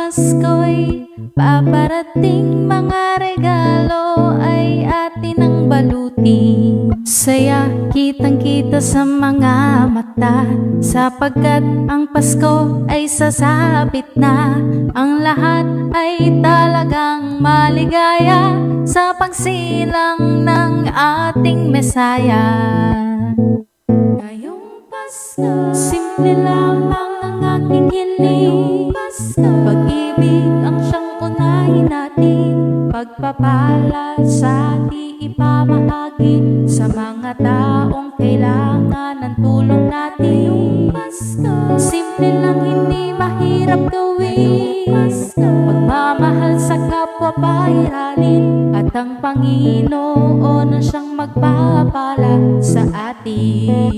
Pasko'y paparating, mga regalo ay atin ang baluti. Saya kitang-kita sa mga mata, sapagkat ang Pasko ay sasapit na. Ang lahat ay talagang maligaya sa pagsilang ng ating Mesaya. Ngayong Pasko, simple lamang ang aking hiling. Pag-ibig ang siyang unahin natin, pagpapala sa ating ipamahagi sa mga taong kailangan ng tulong natin. Simple lang, hindi mahirap gawin. Pagmamahal sa kapwa pairalin, at ang Panginoon ang siyang magpapala sa atin.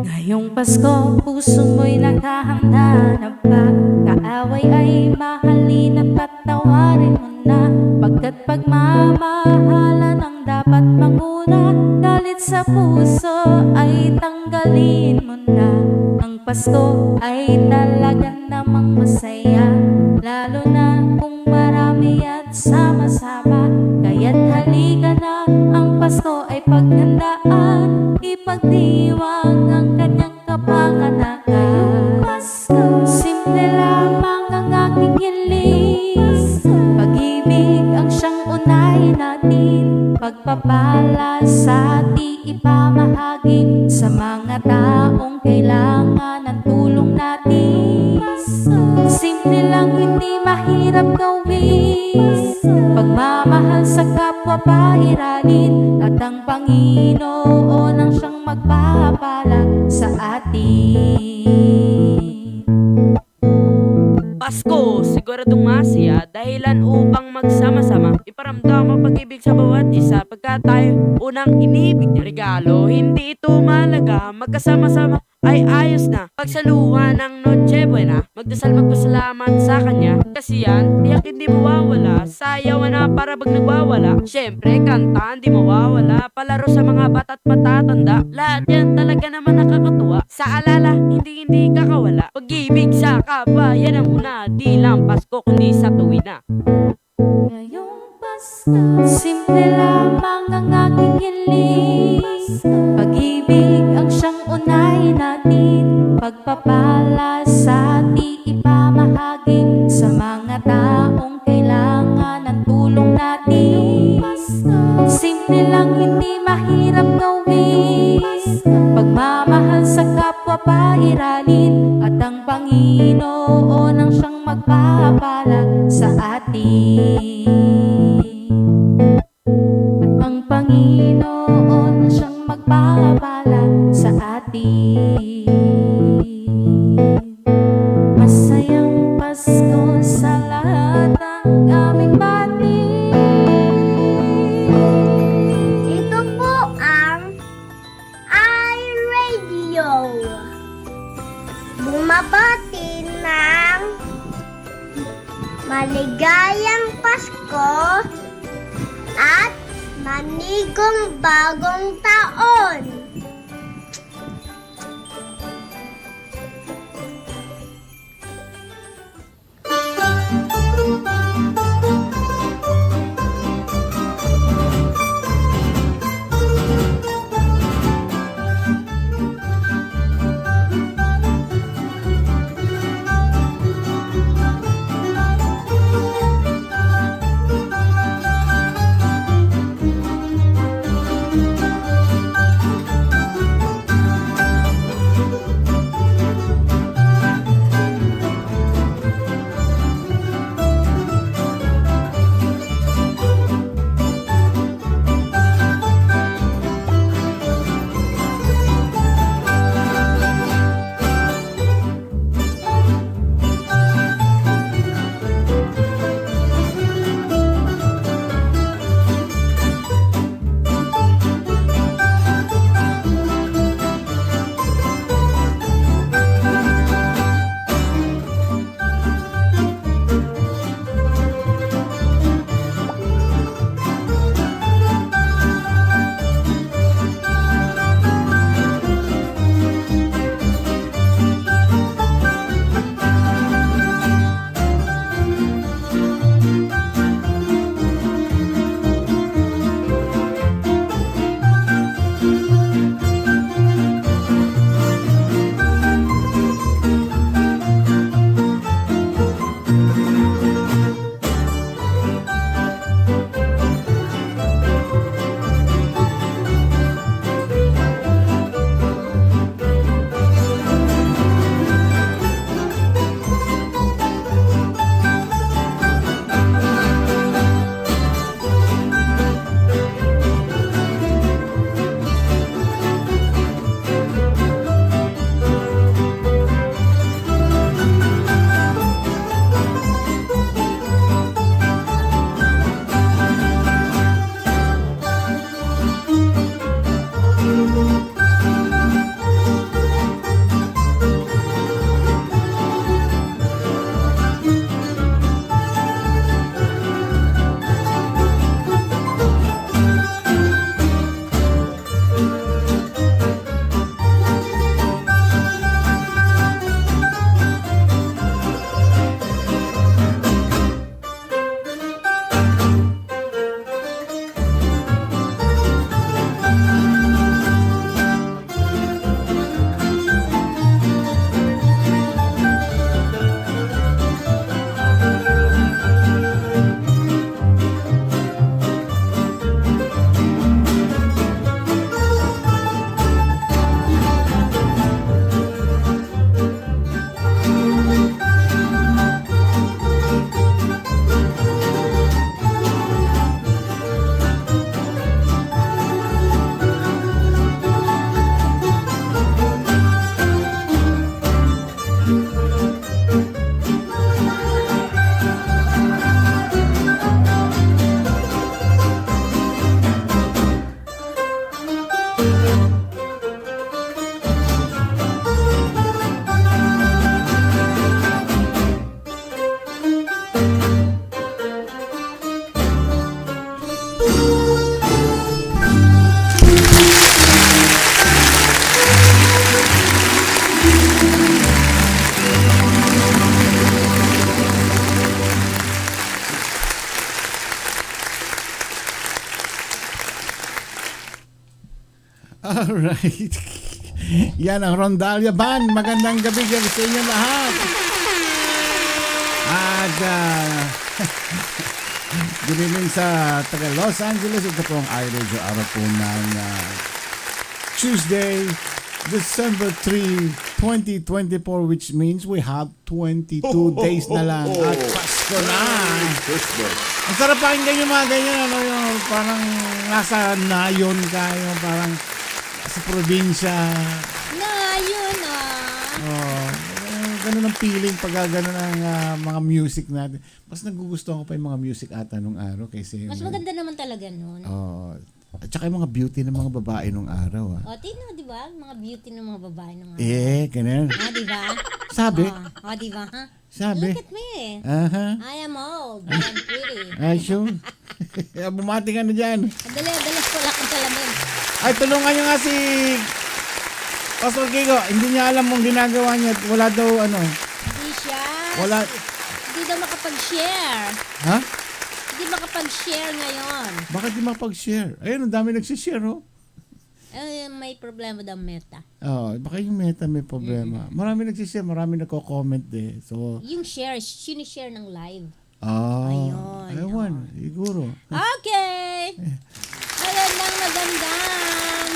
Ngayong Pasko, puso mo'y naghahanda na ba? Kaaway ay mahalin at patawarin mo na, pagkat pagmamahalan ang dapat manguna. Galit sa puso ay tanggalin mo na. Ang Pasko ay talaga namang masaya, lalo na kung marami at sama-sama. Kaya't halika na, ang Pasko ay paghandaan, ipagdiwang ang kanyang kapanganakan. Simple lamang ang aking hiling, pag-ibig ang siyang unahin natin, pagpapala sa ating ipamahagi sa mga taong kailangan ng tulong natin. Simple lang, hindi mahirap gawin. Pagmamahal sa kapwa pairalin, at ang Panginoon ang siyang magpapala sa atin. Pasko, siguradong masaya, dahilan upang magsama-sama, iparamdam ang pag-ibig sa bawat isa, pagkat tayo unang inibig na regalo. Hindi ito malaga, magkasama-sama ay ayos na. Pagsaluhan ng Noche Buena, magdasal magpasalamat sa kanya, kasi yan tiyak hindi mawawala. Sayawan na para bag nagwawala, syempre kanta hindi mawawala. Palaro sa mga bata't matatanda, lahat yan talaga naman nakakatuwa. Sa alala, hindi kakawala, pag-ibig sa kapwa, yan ang una. Di lang Pasko kundi sa tuwi na. Ngayong Pasko, simple lamang ang aking hiling, pag-ibig ang siyang unahin natin, pagpapala sa ating ipamahagi sa mga taong kailangan ng tulong natin. Simple lang, hindi mahirap gawin. Pagmamahal sa kapwa pairalin, at ang Panginoon ang siyang magpapala sa atin. At ang Panginoon ang siyang magpapala sa atin. Masayang Pasko sa lahat ng aming bati. Ito po ang iRadio. Bumabati ng maligayang Pasko at manigong bagong taon. Alright. Yan ang Rondalia Band. Magandang gabi dyan sa inyo lahat. At good evening sa taga Los Angeles. Ito po ang iRadio araw po ng Tuesday, December 3, 2024, which means we have 22 days na lang at Pasko na. Ang sarap pakinggan yung mga ganyan, ano, yung parang nasa nayon kayo, parang sa probinsya. Ngayon Oh, ganun ang feeling pag ganun ang mga music natin. Mas nagugustuhan ko pa yung mga music ata nung araw kaysa yung... Mas maganda naman talaga nun. Oh, at saka yung mga beauty ng mga babae nung araw. O, tino, di ba? Mga beauty ng mga babae ng mga. Ganun. Di ba? Sabi? O, di ba? Ha? Sabi? Look at me. Aha. I am old, but I'm pretty. Ay, sure. Bumati ka na dyan. Dalas ko lang ang salamin. Ay, tulungan nyo nga si Pastor Kiko. Hindi niya alam mong ginagawa niya. Wala daw, ano. Hindi siya. Wala. Hindi daw makapag-share. Ha? Hindi makapag-share ngayon. Bakit di makapag-share? Ayun, ang dami nagsishare, oh. May problema daw Meta. Oh, baka yung Meta may problema. Marami nagsishare, marami nagko-comment eh. So, Yung share, sinishare ng live. ayun. Ayun, Ewan, siguro. Okay! Magandang.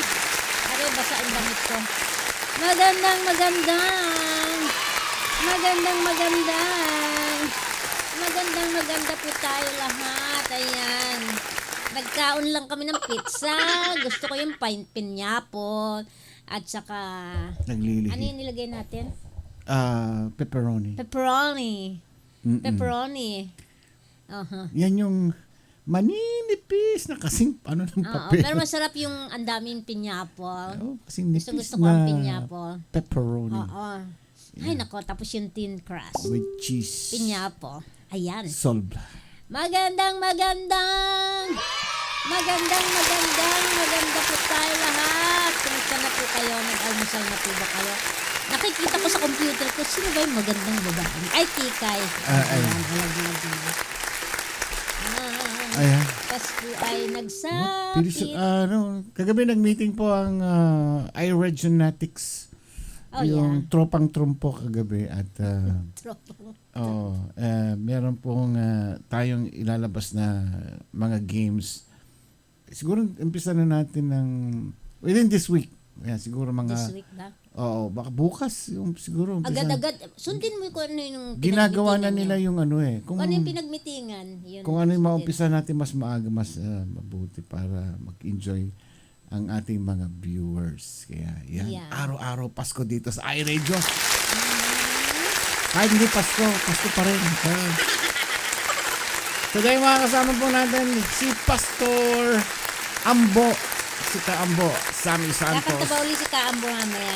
Aray, basa ang damit ko. Maganda po tayo lahat. Ayan. Nagkaon lang kami ng pizza. Gusto ko yung pineapple. At saka, Naglilihi. ano yung nilagay natin? Pepperoni. Pepperoni. Mm-mm. Pepperoni. Uh-huh. Yan yung maninipis na kasing ano ng Oo, papel. pero masarap yung ang daming pineapple. Oh, kasing nipis Gusto ko na ang pineapple. pepperoni Oo. Ay, nako. Tapos yung thin crust. with cheese. Pineapple. Ayan. Solve. Maganda po tayo lahat. Kumusta na po kayo? Nag-almusal na po ba kayo? Nakikita ko sa computer ko, sino ba yung magandang babae? Ay, Tikay. Ayan. Ayan. Pasko ay Pilis, nagsapit. kagabi nag-meeting po ang iRegionatics. Oh, Yung tropang trumpo kagabi at Tropang. meron pong tayong ilalabas na mga games. Siguro umpisa na natin ng within this week. Yeah, siguro mga This week ba? Oo, baka bukas yung siguro umpisa. Agad-agad. Sundin mo kung ano yung Ginagawa na pinagmitingan nila niya. yung ano eh. Kung ano yung pinagmitingan. Yun Kung ano yung sundin. maumpisa natin mas maaga, mas mabuti para mag-enjoy ang ating mga viewers. Kaya yan, Yeah. araw-araw Pasko dito sa iRadio. Kahit hindi Pasko, Pasko pa rin. Today mga kasama po natin si Pastor Ambo. Si Kaambo, Sammy Kakanta Santos. ba uli si Kaambo mamaya?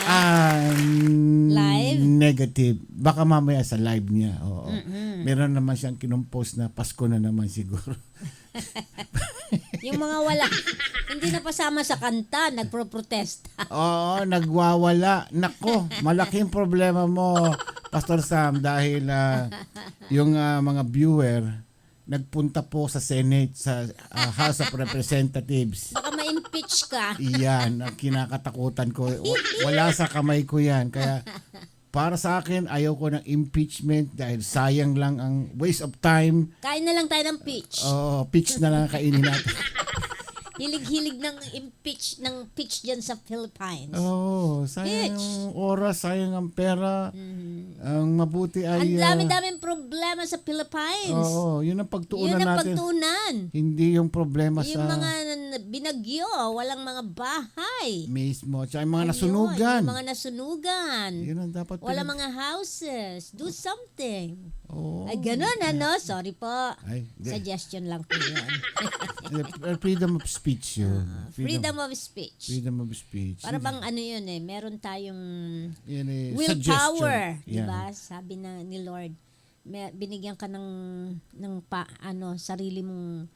Live? Negative. Baka mamaya sa live niya. Oo. Mm-mm. Meron naman siyang kinumpos na Pasko na naman siguro. Yung mga wala, hindi na pasama sa kanta, nagpro-protesta. Oo, nagwawala. Nako, malaking problema mo, Pastor Sam, dahil yung mga viewer nagpunta po sa Senate, sa House of Representatives. Baka ma-impeach ka. Iyan, ang kinakatakutan ko. Wala sa kamay ko yan. Kaya para sa akin, ayaw ko ng impeachment dahil sayang lang ang waste of time. Kain na lang tayo ng peach. Peach na lang kainin natin. Hilig-hilig ng peach dyan sa Philippines. Sayang Peach. ang oras, sayang ang pera. Ang mabuti ay... Ang dami-daming problema sa Philippines. yun ang pagtuunan Yun ang natin. pagtuunan. Hindi yung problema Yung sa mga binagyo, walang mga bahay. mismo. Tsaka yung mga Ayun, nasunugan. Yung mga nasunugan. Yun ang dapat Wala mga houses. Do something. Oo. Ay, ganun ano? Sorry po. Ay, hindi. Suggestion lang po yun. Freedom of speech yun. Freedom of speech. Freedom of speech. Para bang ano yun eh, meron tayong Yan eh, willpower, suggestion. di ba? Sabi na ni Lord, binigyan ka ng sarili mong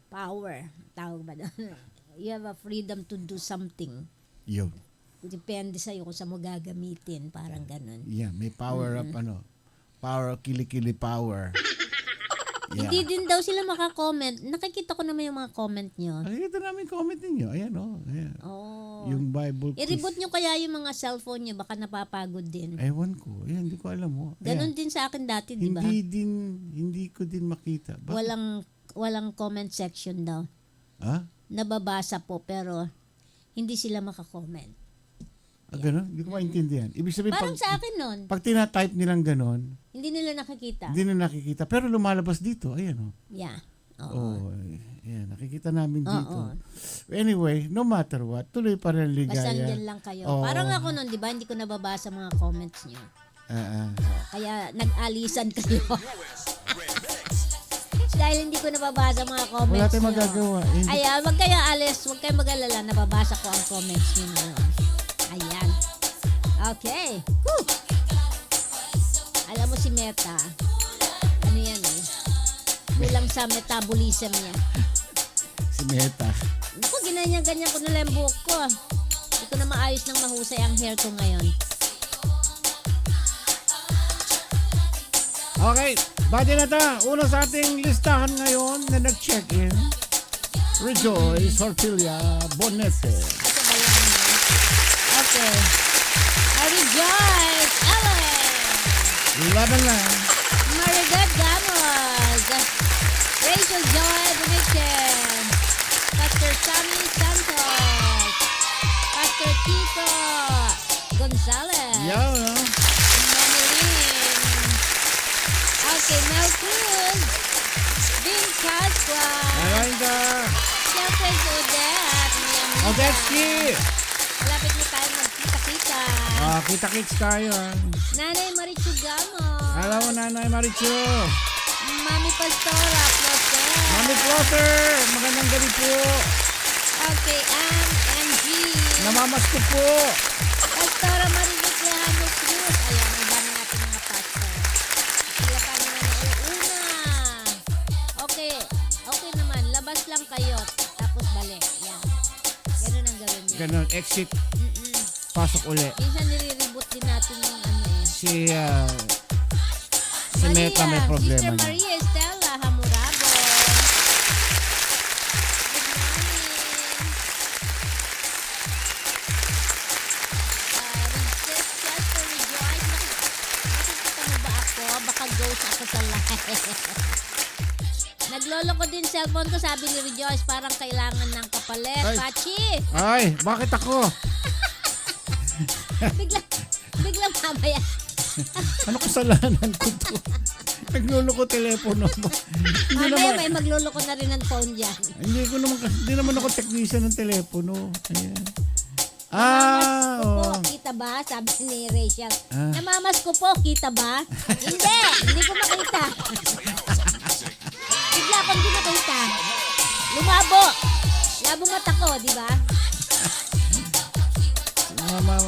power, tawag ba doon? You have a freedom to do something. Yun. Depende sa kung saan mo gagamitin, parang ganun. Yeah, may power up power, kilikili power. Hindi din daw sila makakomment. Nakikita ko naman yung mga comment nyo. Nakikita namin comment ninyo. Ayan, oh. Ayan. Oh. Yung Bible quiz. I-reboot nyo kaya yung mga cellphone nyo. Baka napapagod din. Ewan ko. Ayan, hindi ko alam mo. Ganon din sa akin dati, di ba? Hindi ko din makita. Bakit? Walang comment section daw. Ha? Nababasa po pero hindi sila makakomment. Ganon? Hindi ko maintindihan. Ibig sabihin, Parang sa akin nun, pag tina-type nilang ganon, hindi nila nakikita. hindi na nakikita. Pero lumalabas dito. Ayan, oh. Yeah. Oo. Oh, ayan, nakikita namin dito. Oo. Anyway, no matter what, tuloy pa rin ang Basta ligaya. andyan lang kayo. Oo. Parang ako nun, di ba? Hindi ko nababasa mga comments nyo. Ah. Kaya nag-alisan kayo. Dahil hindi ko nababasa mga comments Wala tayong nyo. magagawa. Ayan, wag kayo alis. Huwag kayo mag-alala. Nababasa ko ang comments nyo ngayon. Ayan. Okay. Whew. Alam mo si Meta, ano yan eh? Kulang sa metabolism niya. Si Meta. Naku, ganyan ko na lang yung buhok ko. Hindi ko na maayos ng mahusay ang hair ko ngayon. Okay, bati na ta. Una sa ating listahan ngayon na nag-check-in. Rejoice Hortilia Bonete. Ito ba yan? Okay. Rejoice! Ellen! Laban lang. Marigad Gamos! Rachel Joy Bunichen! Pastor Sammy Santos! Pastor Kiko Gonzalez! Yaw, no? Manilin! Okay, Mel Cruz! Vin Casqua! Narain ka. Siyempre si Odette! Miyamida! Odetski. Malapit na tayo magkita-kita! Kita-kits tayo. Nanay Marichu Gamos! Alam mo, Nanay Marichu. Mami Pastora Closet! Mami Plotter. Magandang gabi po. Okay, MG! Namamas ko po. Pastora Marilit Lejano Cruz! Ayan, ang dami natin mga pastor. Sila pa naman nauuna. Okay, okay naman. Labas lang kayo. Tapos balik. Yan. Ganun ang gawin niya. Ganon, exit. Pasok uli. Minsan nire-reboot din natin yung ano eh. Si Meta may problema. Sister niya. Maria Estela Hamurabo. Good morning. Chester Rejoice. Nakikita mo ba ako? Baka ghost ako sa live. Naglolo ko din cellphone ko. Sabi ni Rejoice, parang kailangan ng kapalit. Ay. Pachi! Ay, bakit ako? Biglang mamaya. Ano kasalanan ko to? Naglulo ko telepono mo. Hindi Mamaya naman, may maglolo ko na rin ng phone dyan. hindi naman ako technician ng telepono. Ayan. Namamas ko po, Oo. kita ba? Sabi ni Rachel. Ah. Namamas ko po, kita ba? Hindi ko makita. Bigla akong di makita. Lumabo. Labo mata ko, di ba?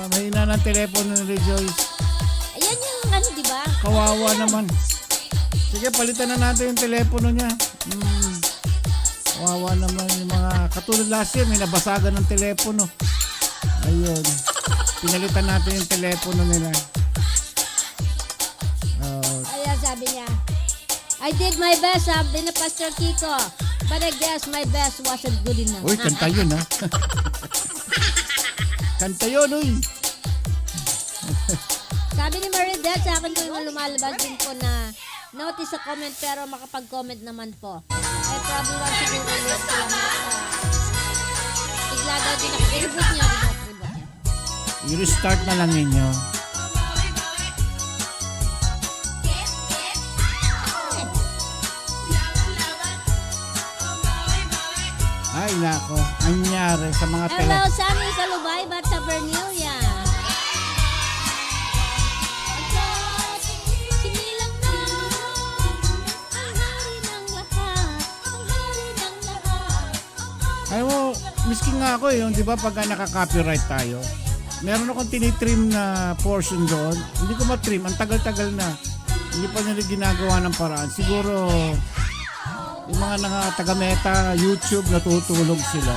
Mahina ng telepono ni Rejoice. Ayan yung ano, di ba? Kawawa naman. Sige, palitan na natin yung telepono niya. Kawawa naman yung mga katulad last year, may nabasagan ng telepono. Ayun. Pinalitan natin yung telepono nila. Ayan, sabi niya. I did my best, sabi ni Pastor Kiko. But I guess my best wasn't good enough. Uy, kanta yun ha. Kanta yun, uy. Sabi ni Maridette, sa akin po yung lumalabas din po na notice sa comment pero makapag-comment naman po. Eh, probably lang siguro ulit sila bigla daw din ako. I-reboot niyo, reboot niyo. I-restart na lang ninyo. Ay, nako. Ang nangyari sa mga Hello, Sammy sa Lubaybat sa Vernilia. Sinilang na ang hari ng lahat. Ang hari ng lahat. Ay mo, miski nga ako eh, di ba pagka naka-copyright tayo, meron akong tinitrim na portion doon. Hindi ko matrim, ang tagal-tagal na. Hindi pa nila ginagawa ng paraan. Siguro, yung mga taga-meta, YouTube, natutulog sila.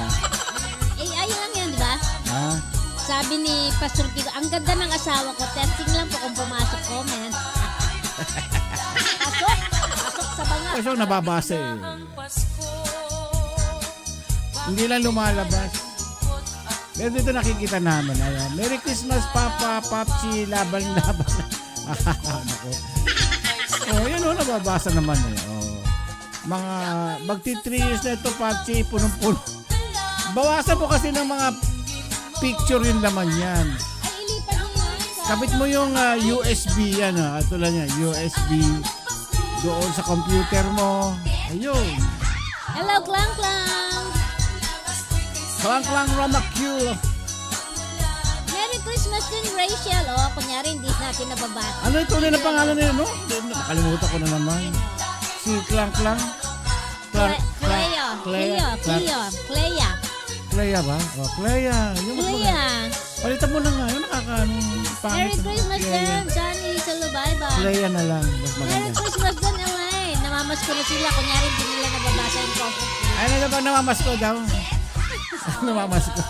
Eh, ayun lang yan, di ba? Ha? Sabi ni Pastor Kiko, ang ganda ng asawa ko. Testing lang po kung pumasok comment. Pasok sa sa banga. Kasi nababasa eh. Hindi lang lumalabas. Pero dito nakikita namin. Ayan. Merry Christmas, Papa, Papchi, laban-laban. Naku. Oh, yun o, nababasa naman eh. Oh. Mga, magti 3 years na ito, Papchi, punong-puno. Bawasan mo kasi ng mga picture yun naman yan. Ay, ilipat mo yan. Kapit mo yung USB yan. Ito lang yan, USB. Doon sa computer mo. Ayun. Hello, Klang Klang. Klang-klang Ramacule. Merry Christmas din, Rachel. O, kunyari, hindi natin nababasa. Ano ito na pangalan nila, no? Nakalimutan ko na naman. Si Klang-klang. Clea. Clea ba? Oh, Clea. Yung mas maganda. Clea. Palitan mo na nga. Yung pangit. Merry Christmas Clea. din, Johnny Salubay-ba. Clea na lang. Mas Merry maganda. Christmas din, Elaine. Namamas ko na sila. Kunyari, hindi nila nababasa yung comment. Ano na ba namamasko daw? Namamasko.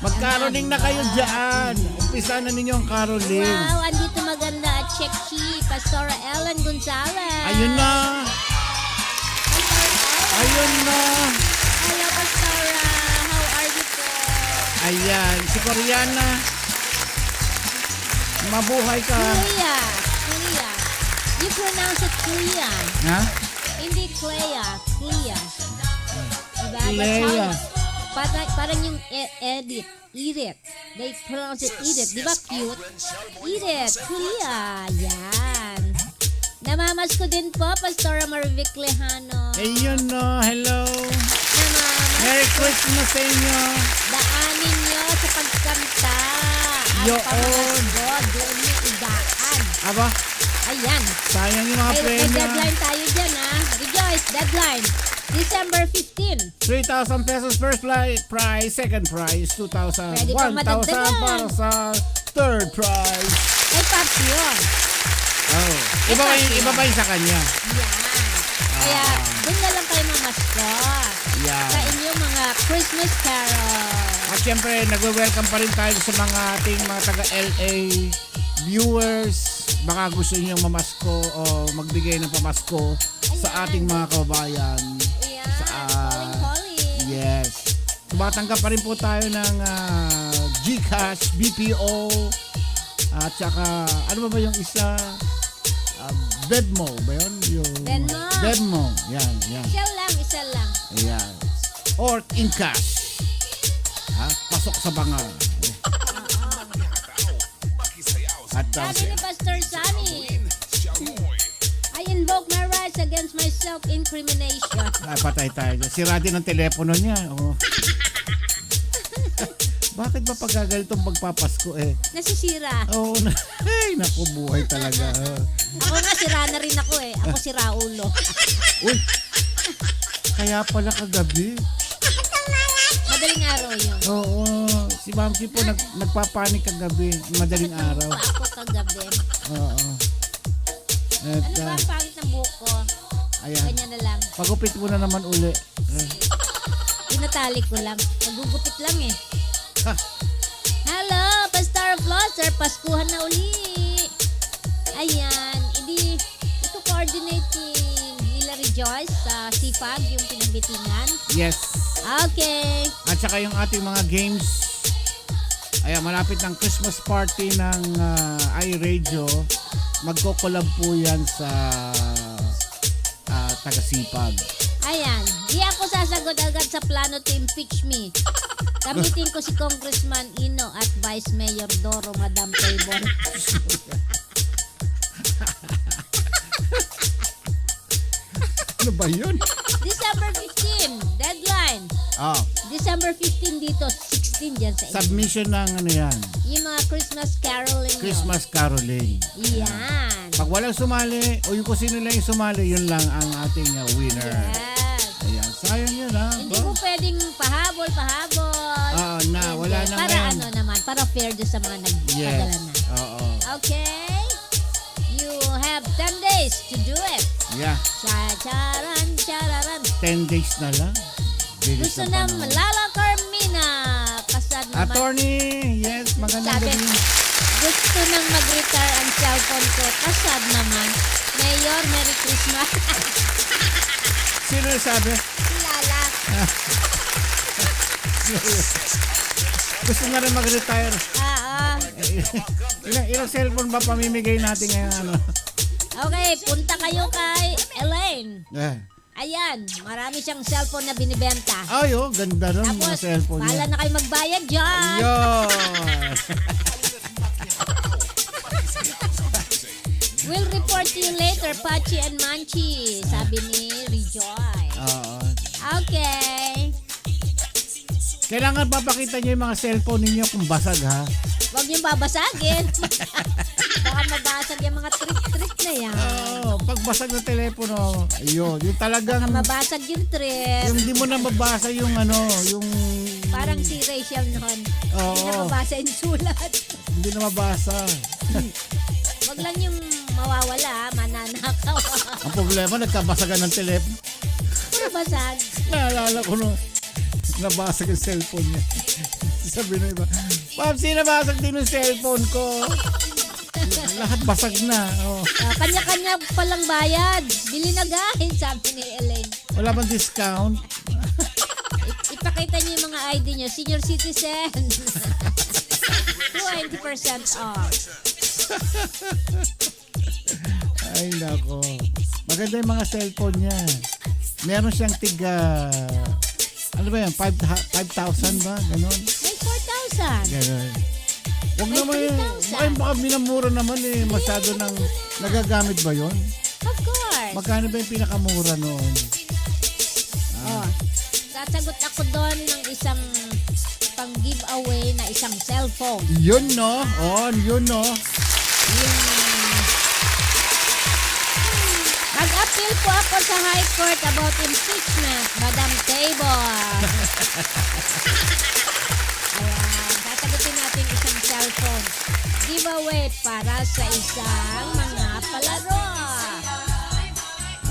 Mag-caroling na kayo dyan. Umpisa na ninyo ang caroling. Wow, andito maganda at check chi. Pastora Ellen Gonzalez. Ayun na. Pastora Ellen. Ayun na. Hello, Pastora. How are you po? Ayan. Si Koreana. Mabuhay ka. Clea. Clea. You pronounce it Clea. Ha? Hindi Clea. Clea. Diba? Clea. Parang yung edit. Eat it. They pronounce it eat it. Diba cute? Eat it. Clea. Yan. Namamas ko din po, Pastora Marvic Lejano. Ayun no. Hello. Namamas Merry Christmas sa inyo. daanin nyo sa pagkanta. At Yoon. pamamasgod. Doon nyo idaan. Aba, Ayan. sayang yung mga May premyo. deadline tayo dyan, ha? Rejoice, deadline. December 15. 3,000 pesos first prize, second prize, 2,000, Pwede pang 1,000 madagdagan. para sa third prize. Kay Paps yun. Oh. Iba ba yung sa kanya? Yan. Kaya, doon na lang kayo mamaskot. Yan. Sa inyong mga Christmas carol. At syempre, nagwe-welcome pa rin tayo sa mga ating mga taga-LA viewers. Baka gusto niyo mamasko o magbigay ng pamasko sa ating mga kababayan. Ayan. Calling. Yes. Tumatanggap pa rin po tayo ng GCash, BPO, at saka, ano ba yung isa? Venmo ba yun? Yung, Venmo. Venmo. Yan. Isa lang. Ayan. Or in cash. Ha? Pasok sa banga. At Sabi ni Pastor Sunny, I invoke my rights against my self-incrimination. patay tayo. Sira din ang telepono niya. Oh. Bakit ba pagkagalito magpapasko eh? Nasisira. Oo na. Ay, naku, buhay talaga. Ako nga, sira na rin ako eh. Ako si Raulo. Uy, kaya pala kagabi. Madaling araw yun. Oo, si Mamsi po nagpapanik kagabi, madaling araw. Pa ako kagabi. Oo. At, Ano ba ang pangit ng buko? ayan, Ganyan na lang. pagupit mo na naman uli. Tinatali ko lang. Nagugupit lang eh. Ha, Hello, Pastor Flosser. Paskuhan na uli. Ayan. Ito coordinating nila Rejoice sa Sipag, yung pinagbitingan. yes. Okay. At saka yung ating mga games. Ayan, malapit ng Christmas party ng iRadio. Magko-collab po yan sa taga-Sipag. Ayan. Di ako sasagot agad sa plano to impeach me. Gamitin ko si Congressman Ino at Vice Mayor Doro, Madam Taybon. Ano ba yun? December 15, deadline. Ah, December 15 dito, 16 dyan sa inyo. submission ng ano yan, Yung mga Christmas caroling. Christmas caroling. Yan. Pag walang sumali, o yung kung sino lang yung sumali, yun lang ang ating winner. Yes. Ayan, sayang yun ha. Hindi mo pwedeng pahabol. Wala na para ngayon. ano naman, para fair doon sa mga nagpadala Yes. na. Oo. Okay? You have 10 days to do it. Yeah. Charan, chararan. 10 days na lang. Bilis Gusto ng na panahon. Lala Carmina. Kasad naman. Attorney, yes, magandang Sabi, gabi. Gusto nang mag-retire ang cellphone ko. Kasad naman. Mayor, Merry Christmas. Sino yung sabi? Si Lala. Gusto na rin mag-retire. Ilang cellphone ba pamimigay natin ngayon? Ano? Okay, punta kayo kay Elaine. Eh. Ayan, marami siyang cellphone na binibenta. Ay, oh, ganda rin mga Tapos, cellphone bahala niya. na kayo magbayad dyan. Yun! We'll report to you later, Pachi and Manchi. Sabi ni Rejoy. Oo. Okay. Kailangan papakita niyo yung mga cellphone ninyo kung basag, ha? Huwag niyong babasagin. Baka mabasag yung mga trip-trip na yan. Oo, pag basag na telepono, ayun, yung talagang, Baka mabasag yung trip. yung di mo na mabasa yung ano, yung, Parang si Rachel noon. Hindi na oo, mabasa yung sulat. hindi na mabasa. Huwag lang yung mawawala, mananakaw. Ang problema, nagkabasagan ng telepono. Puro basag. Naalala ko no, nabasag yung cellphone niya. Sabi na iba, Papsi, nabasag din yung cellphone ko. Lahat basag na. Oh. Kanya-kanya palang bayad. Bili na guys, sabi ni Elaine. Wala bang discount? Ipakita niyo yung mga ID niyo. Senior citizen. 20% off. Ay, nako. Maganda yung mga cellphone niya. Meron siyang tiga, ano ba yan, 5,000 ba? Ganon. May 4,000. Ganon. Huwag May naman 3,000. baka minamura naman eh. Masyado nang nagagamit ba yon? Of course. Magkano ba yung pinakamura noon? Oh. Sasagot ako doon ng isang pang giveaway na isang cellphone. Yun no? Oh, yun no? Yung... Mag-appeal po ako sa High Court about impeachment, Madam Table. Ayan, sasagutin natin isang cellphone. Giveaway para sa isang mga palaro.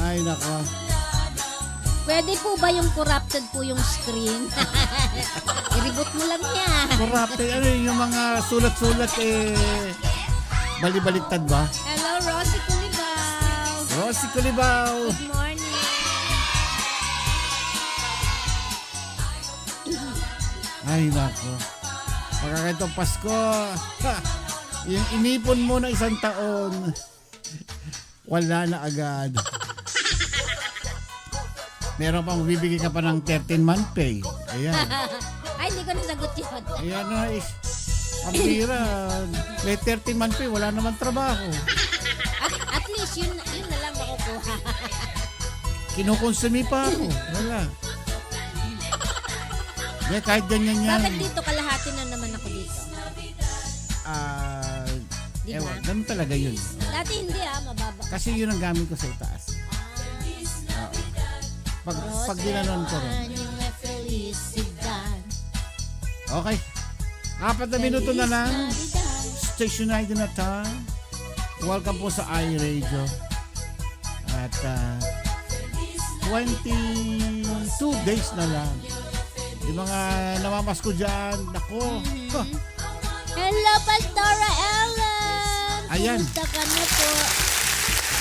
Ay, nako. Pwede po ba yung corrupted po yung screen? I-reboot mo lang yan. Corrupted. Ano yun, yung mga sulat-sulat eh, balibaliktad ba? Hello, Rosie Culibao. Rosie Culibao. Good morning. Ay, nako. Pagkakitong Pasko, ha, yung inipon mo na isang taon, wala na agad. Meron pang bibigyan ka pa ng 13-month pay. Ayan. Ay, hindi ko nasagot yun. Ayan na, ang bira. May 13-month pay, wala naman trabaho. At least, yun na lang makukuha. Kinukonsumi pa ako. Wala. Yeah, kahit ganyan yan. Bakit dito kalahati na naman ako dito? Di ba? Ewan, ganun talaga yun. Dati hindi mababa. Kasi yun ang gamit ko sa itaas. Pag ginanon ko rin. Yung felicidad. Okay. 4 na minuto na lang. Station ID na time. Welcome po sa iRadio. At 22 days na lang. Yung mga namamasko dyan, nako. Huh. Hello, Pastora Ellen! Ayan. Kumusta ka na po?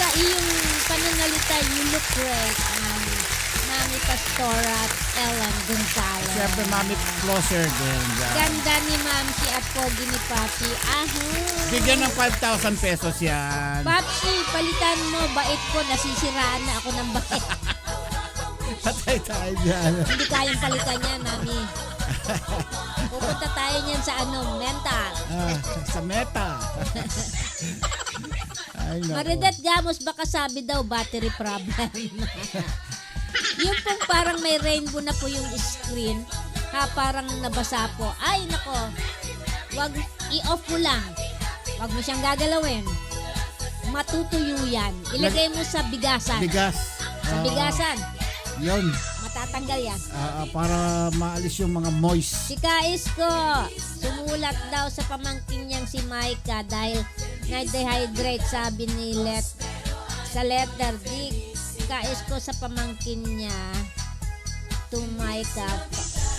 Sa iyong pananalita, you look great, Mami Pastora Ellen Gonzalez. Siyempre, Mami, closer din. Ganda ni Mamsi at Pogi ni Papi. Bigyan ng 5,000 pesos yan. Papi, palitan mo. Bait ko. Nasisiraan na ako ng bait. Patay tayo dyan. Hindi kayang palitan yan, Mami. Pupunta tayo niyan sa mental. Sa meta. Ay, naku. Maridet Gamos, baka sabi daw battery problem. Yung pong parang may rainbow na po yung screen, parang nabasa po. Ay, nako. Wag i-off mo lang. Wag mo siyang gagalawin. Matutuyo yan. Ilagay mo sa bigasan. Bigas. Sa bigasan. Yun. Matatanggal yan. Para maalis yung mga moist. Si Kais ko, sumulat daw sa pamangkin niyang si Maika dahil na-dehydrate, sabi ni sa letter D. Kais ko sa pamangkin niya to Maika.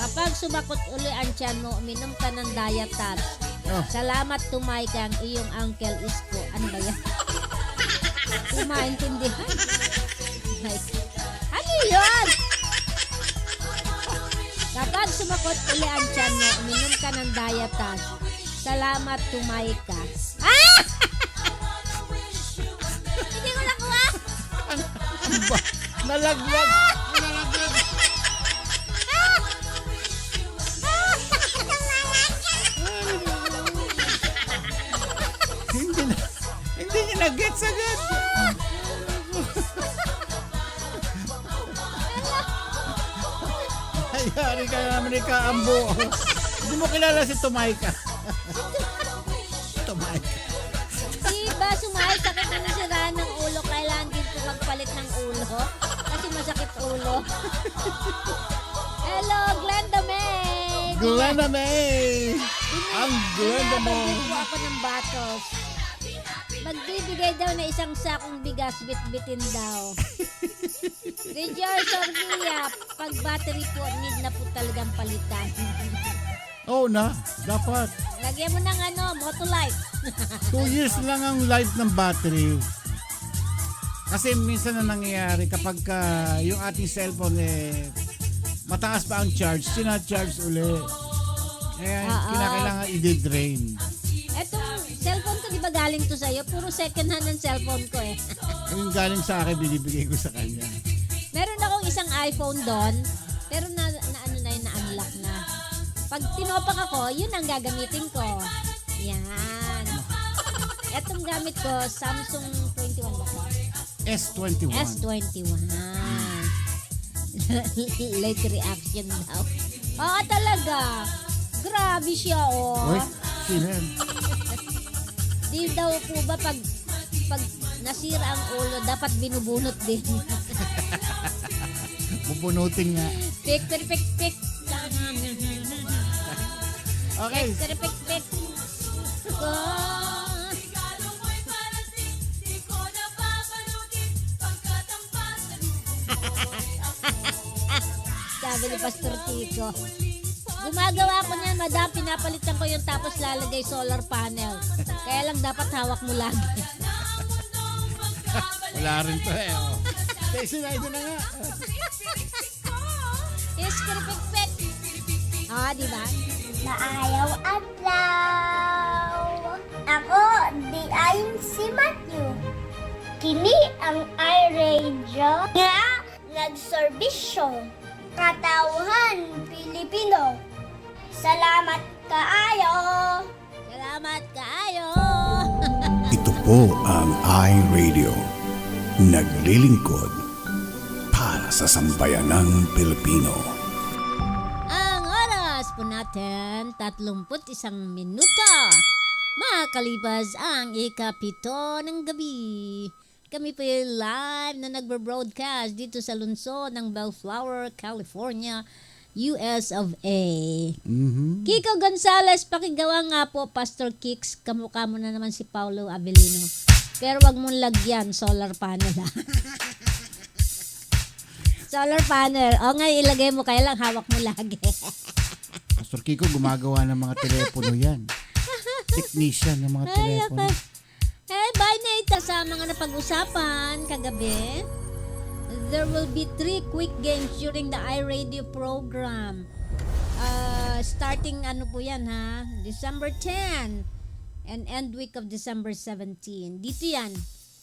Kapag sumakot uli ang tiyan mo, uminom ka ng diet tabs. Oh. Salamat Tumayka, ang iyong uncle Isko. Ano ba yan? Hindi maintindihan. Ano yun? Kapag sumakot uli ang tiyan mo, uminom ka ng Diatas. Salamat Tumayka. Ah! Hindi ko nakuha. Nalaglag. Hindi niya na-gets agad. Hayari ka naman ni Kaambo. Hindi mo kilala si Tumayka. Tumayka. Diba sumayad sakit na nasiraan ng ulo, kailangan din po magpalit ng ulo kasi masakit ulo. Hello, Glenda May! Glenda May! Ang Glenda May! Binabagyan po ako ng batos. Magbibigay daw na isang sakong bigas, bit-bitin daw. Rejoice Orvilla, pag battery po, need na po talagang palitan. Oo na, dapat. Lagyan mo ng Motolite. 2 years lang ang life ng battery. Kasi minsan na nangyayari kapag yung ating cellphone mataas pa ang charge, sinacharge uli. Kaya kinakailangan i-drain. Etong cellphone ko, di ba galing to sa'yo? Puro second hand ang cellphone ko eh. Yung galing sa akin, binibigay ko sa kanya. Meron akong isang iPhone doon, pero na-unlock na. Pag tinopak ako, yun ang gagamitin ko. Yan. Etong gamit ko, Samsung 21 ba ko? S21. S21. Late reaction daw. Oo talaga. Grabe siya Uy, sino yan? Di daw po ba pag nasira ang ulo, dapat binubunot din. Bubunutin nga. Pik. Okay. Pik. Sabi ni Pastor Tico. Gumagawa ko niyan, madam, pinapalitan ko yung tapos lalagay solar panel. Kaya lang dapat hawak mo lagi. Wala rin to eh. Oh. Kasi na ito na nga. Yes, pik. Di ba? Maayaw adlaw. Ako, di ayon si Matthew. Kini ang iRadio nga nagserbisyo. Katauhan Pilipino. Salamat kaayo. Salamat kaayo. Ito po ang iRadio. Naglilingkod para sa sambayanang Pilipino. Ang oras po natin, 31 minuto. Makalipas ang ikapito ng gabi. Kami po yung live na nagbo-broadcast dito sa lungsod ng Bellflower, California, US of A. Kiko Gonzalez, pakigawa nga po, Pastor Kicks. Kamukha mo na naman si Paulo Avellino. Pero wag mong lagyan, solar panel ha. Solar panel. O nga, ilagay mo, kaya lang hawak mo lagi. Pastor Kiko, gumagawa ng mga telepono yan. Technician ng mga telepono. Bye Nate, sa mga napag-usapan kagabi. There will be 3 quick games during the iRadio program. Starting po yan ha, December 10 and end week of December 17. Dito yan,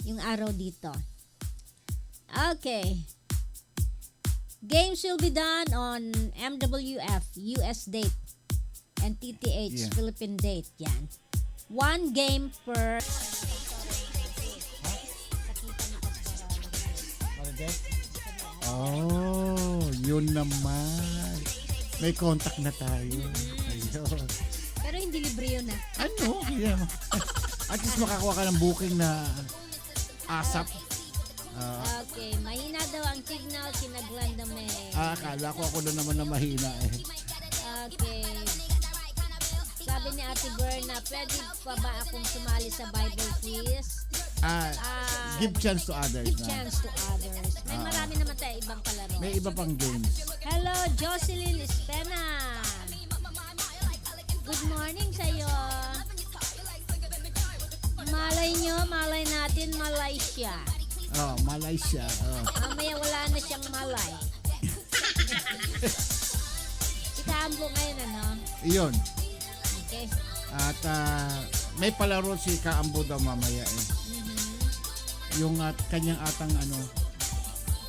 yung araw dito. Okay. Games will be done on MWF, US date, and TTH, Philippine date. Yan. 1 game per... Oh, yun naman. May contact na tayo. Ayun. Pero hindi libre yun ha. Ano? Yeah. At least makakuha ka ng booking na ASAP. Okay, mahina daw ang signal, Glenda May. Akala ko ako na naman na mahina eh. Okay. Sabi ni Ate Berna, pwede pa ba akong sumali sa Bible quiz? Give chance to others Give na. chance to others. May marami naman tayo ibang kalaro. May iba pang games. Hello, Jocelyn Espena. Good morning sa'yo. malay natin Malaysia. Oh, Malaysia. Oh. Mamaya wala na siyang malay. Si Kambo ngayon, ano? Iyon. Okay. At may palaro si Kaambo daw mamaya eh. Yung kanyang atang ano.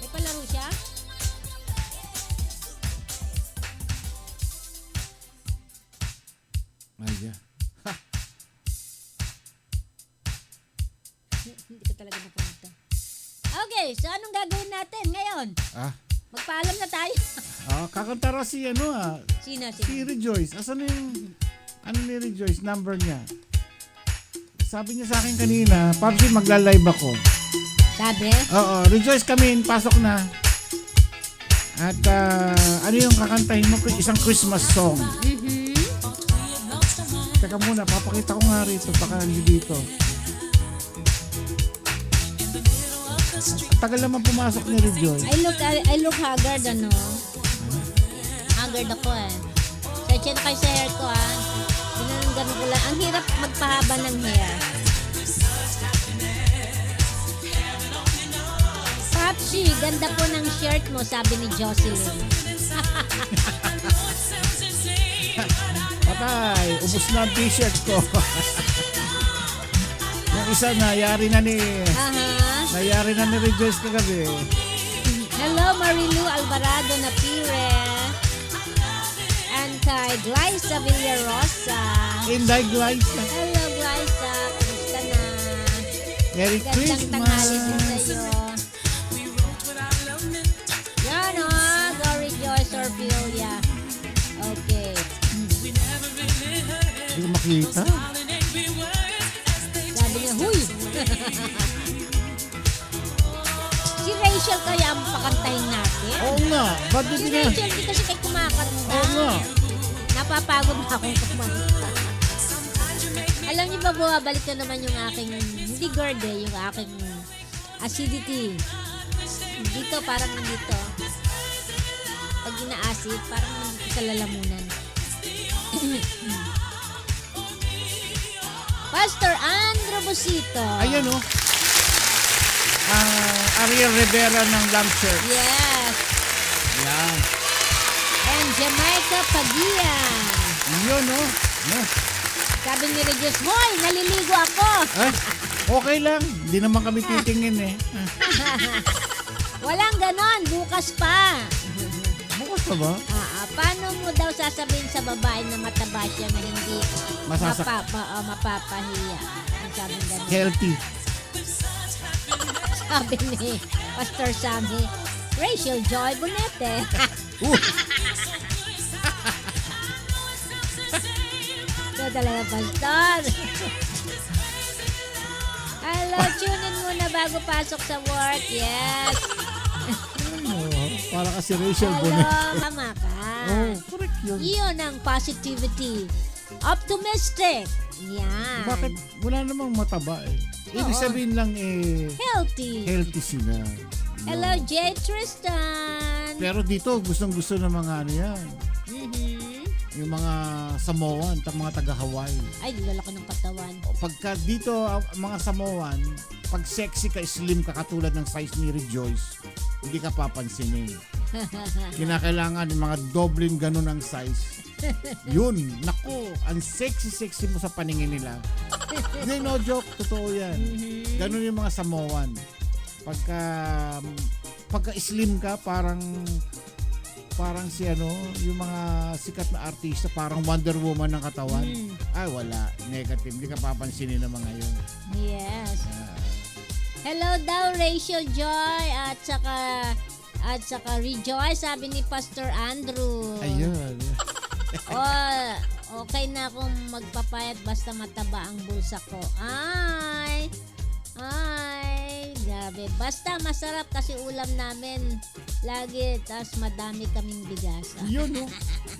May palaro siya? Ay, yeah. Hindi ko talaga napunta. Okay, so anong gagawin natin ngayon? Ah, Magpaalam na tayo. kakanta raw si ano Sino? si Rejoice. Asan na yung ano ni Rejoice? Number niya. Sabi niya sa akin kanina, Papsi, magla-live ako. Sabi? Oo, Rejoice kami, pasok na. At ano yung kakantahin mo? Isang Christmas song. Teka muna, papakita ko nga rito. Baka hindi dito. Ang tagal naman pumasok ni Rejoice. I look haggard, ano? Haggard ako eh. Search na kayo sa hair ko ah. Ganun ko lang. Ang hirap magpahaba ng hair. Papsi, ganda po ng shirt mo, sabi ni Jocelyn. Patay, ubos na ang t-shirt ko. Yung isa nayari na ni Rejoice kagabi. Hello, Marilu Alvarado Napire. And kay Glyza Villarosa. Inday Glides. Hello, Glyza. Kumusta na? Merry Gandang tanghali din Christmas. sa'yo. Yan o, go Rejoice Orphelia. Okay. Hindi ko makita. Sabi niya, huy! Si Rachel kaya ang pakantahin natin? Oo nga. Ba't Si hindi na? Rachel, di kasi kay kumakanta. Oo nga. Napapagod na akong kumanta. Alam niyo ba, bumabalik na naman yung aking, hindi GERD eh, yung aking acidity. Dito, parang nandito. Pag ina-acid, parang nandito sa lalamunan. Pastor Andrew Busito. Ayan o. Ariel Rivera ng Lamb Church. Yes. Yan. And Jamaica Pagian. Yun o. Sabi ni Regis, hoy, naliligo ako. Okay lang. Hindi naman kami titingin eh. Walang ganon, bukas pa. Bukas pa ba? Paano mo daw sasabihin sa babae na mataba siya na hindi Masasak- mapapahiya? Ang sabi ganon. Healthy. Sabi ni Pastor Sammy, Rachel Joy Bonete. Ito talaga, Pastor. Hello, tune in muna bago pasok sa work. Yes. Para kasi Rachel Hello, Bonet. tama ka. Oh, correct yun. Iyon ang positivity. Optimistic. Yan. Bakit wala namang mataba eh? Ibig Oo. sabihin lang eh, Healthy. healthy sila. Hello, J. Tristan. Pero dito, gustong-gusto ng mga ano yan. Mhm. Yung mga Samoan, mga taga-Hawaii. Ay, lalaki ng katawan. O, pagka dito, mga Samoan, pag sexy ka, slim ka, katulad ng size ni Rejoice, hindi ka papansinin. Kinakailangan yung mga dobleng ganun ang size. Yun, naku, ang sexy-sexy mo sa paningin nila. Hindi, no joke, totoo yan. Ganun yung mga Samoan. Pagka slim ka, parang si ano, yung mga sikat na artista, parang Wonder Woman ng katawan. Ay, wala. Negative. Hindi ka papansinin ng mga yun. Yes. Hello daw, Rachel Joy. At saka Rejoice, sabi ni Pastor Andrew. Ayun. Oh, okay na akong magpapayat basta mataba ang bulsa ko. Ay, grabe. Basta masarap kasi ulam namin lagi, tas madami kaming bigas. Yun, no?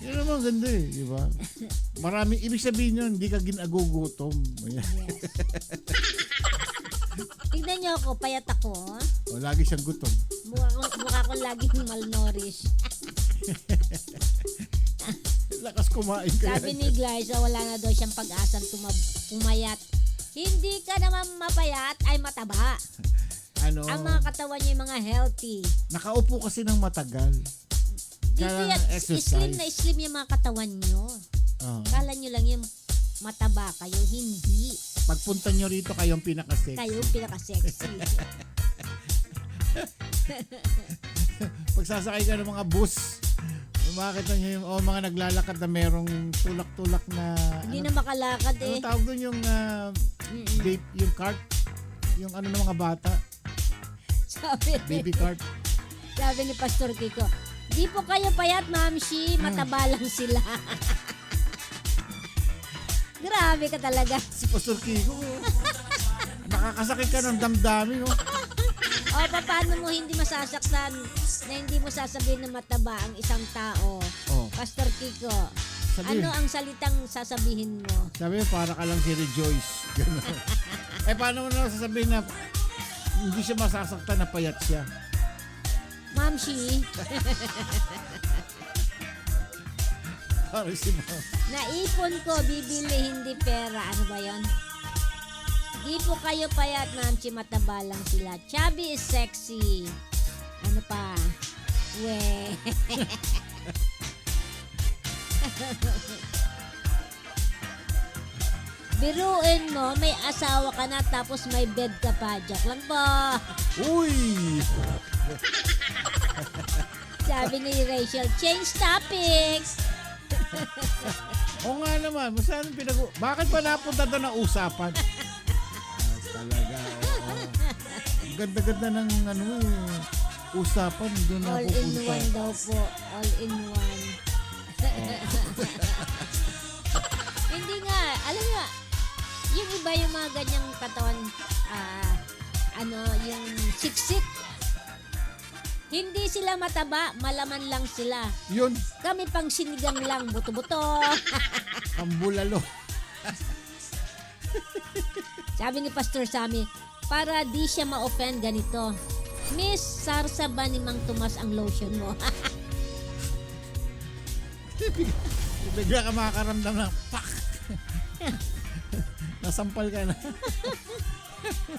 Yun naman ganda eh, di ba? Marami, ibig sabihin yun, hindi ka ginagugutom. Ayan. Yes. Tignan niyo ako, payat ako. O, lagi siyang gutom. Mukha ko laging malnourished. Lakas kumain kaya. Sabi ni Glyza, wala na daw siyang pag-asang pumayat. Hindi ka naman mapayat ay mataba. Ano, Ang mga katawan niyo yung mga healthy. nakaupo kasi ng matagal. Dito Kailangan yan, exercise. slim na slim yung mga katawan niyo. Oo. Kala niyo lang yung mataba kayo, hindi. Pagpunta nyo rito, kayong pinaka-sexy. Kayo pinaka-sexy. Pag sasakay ka ng mga bus, makakita nyo yung mga naglalakad na merong tulak-tulak na... Hindi na makalakad Ano eh. tawag doon yung yung cart? Yung ano ng mga bata? Baby cart. Sabi ni Pastor Kiko, di po kayo payat, Ma'am Shi, mataba lang sila. Grabe ka talaga. Si Pastor Kiko. Nakakasakit ka ng damdamin. Oh. O, paano mo hindi masasaktan na hindi mo sasabihin na mataba ang isang tao? Oh. Pastor Kiko, Sabi, ano ang salitang sasabihin mo? sabi para ka lang si Rejoice. Ganun. Eh, paano mo na sasabihin na hindi siya masasaktan na payat siya? Ma'am Shi, Parang si Ma'am. naipon ko, bibili, hindi pera. Ano ba yon? Di po kayo payat, Ma'am Shi, mataba lang sila. Chubby is sexy. Ano pa? We. Biruin mo, may asawa ka na tapos may bed ka pa. Joke lang po. Uy! Sabi ni Rachel, change topics. Oo nga naman, masyadong bakit pa napunta doon ang usapan? Talaga, oo. Ang ganda-ganda ng usapan doon na All in pupunta. one daw po. All in one. Hindi nga, alam nga, yung iba yung mga ganyang katawan, yung siksik. Hindi sila mataba, malaman lang sila. Yun, Kami pang sinigang lang, buto-buto. ang bulalo. Sabi ni Pastor Sammy, para di siya ma-offend ganito. Miss, sarsa ba ni Mang Tomas ang lotion mo? Bigla ka makakaramdam ng pak! Nasampal ka na.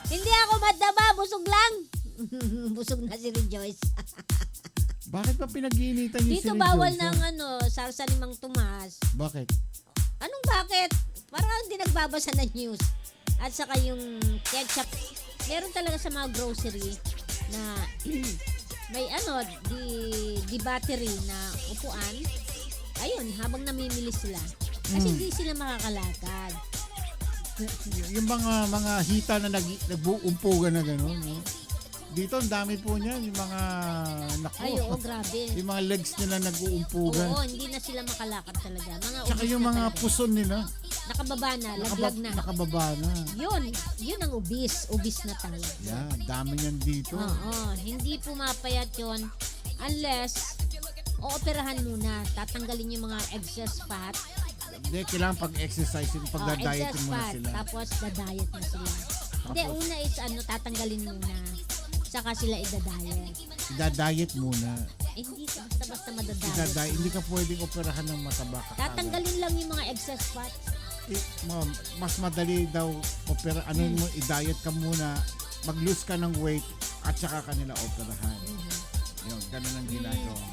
Hindi ako mataba, busog lang. Busog na si Rejoice. Bakit pa pinag-iinitan niyo si Dito Rejoice? bawal ng sarsa ni Mang Tomas. Bakit? Anong bakit? Parang hindi nagbabasa ng news. At saka yung ketchup, meron talaga sa mga grocery na may di battery na upuan. Ayun, habang namimili sila. Kasi hindi sila makakalakad. Yung mga hita na nag-uumpugan na gano'n, no? Dito, ang dami po niyan. Yung mga, Ay, oo, grabe. yung mga legs nila nag-uumpugan. Oo, hindi na sila makalakad talaga. Mga Tsaka obese yung na mga talaga. puson nila, Nakababa na, laglag na. nakababa na. Yun ang obese. Obese na talaga. Yeah, dami niyan dito. Oo, hindi pumapayat yun unless ooperahan muna. Tatanggalin yung mga excess fat. Hindi, kailangan pag-exercise yung pagda-diet excess muna fat. sila. Tapos da-diet na sila. Hindi, una is tatanggalin muna. Saka sila ida-diet. Ida-diet muna. Hindi ka basta-basta madadiet. Ida-diet. Hindi ka pwedeng operahan ng mataba ka. Tatanggalin lang yung mga excess fat. Mas madali daw mo, i-diet ka muna, mag-lose ka ng weight, at saka kanila operahan. Yun, ganun ang ginagawa.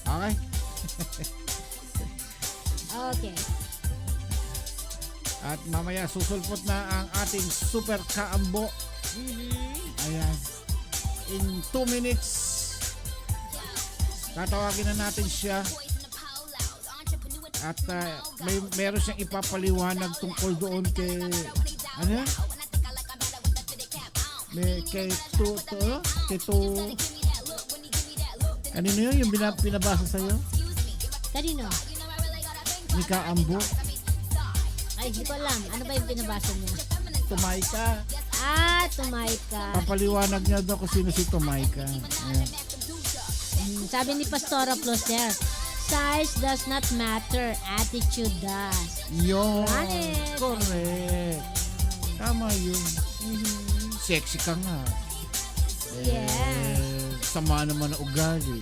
Okay? Okay. At mamaya susulpot na ang ating super kaambo. Ayan. In 2 minutes, tatawagin na natin siya. At meron siyang ipapaliwanag tungkol doon kay kanino yun yung pinabasa sa'yo? Kanino? Ni Kaambo. Ay, hindi ko alam. Ano ba yung pinabasa niya? Tumayka. Tumayka. Papaliwanag niya daw kung sino si Tumayka. Ayan. Sabi ni Pastora Closer, size does not matter, attitude does. Yun. Right. Correct. Tama yun. Sexy ka nga. Sama naman na ugali.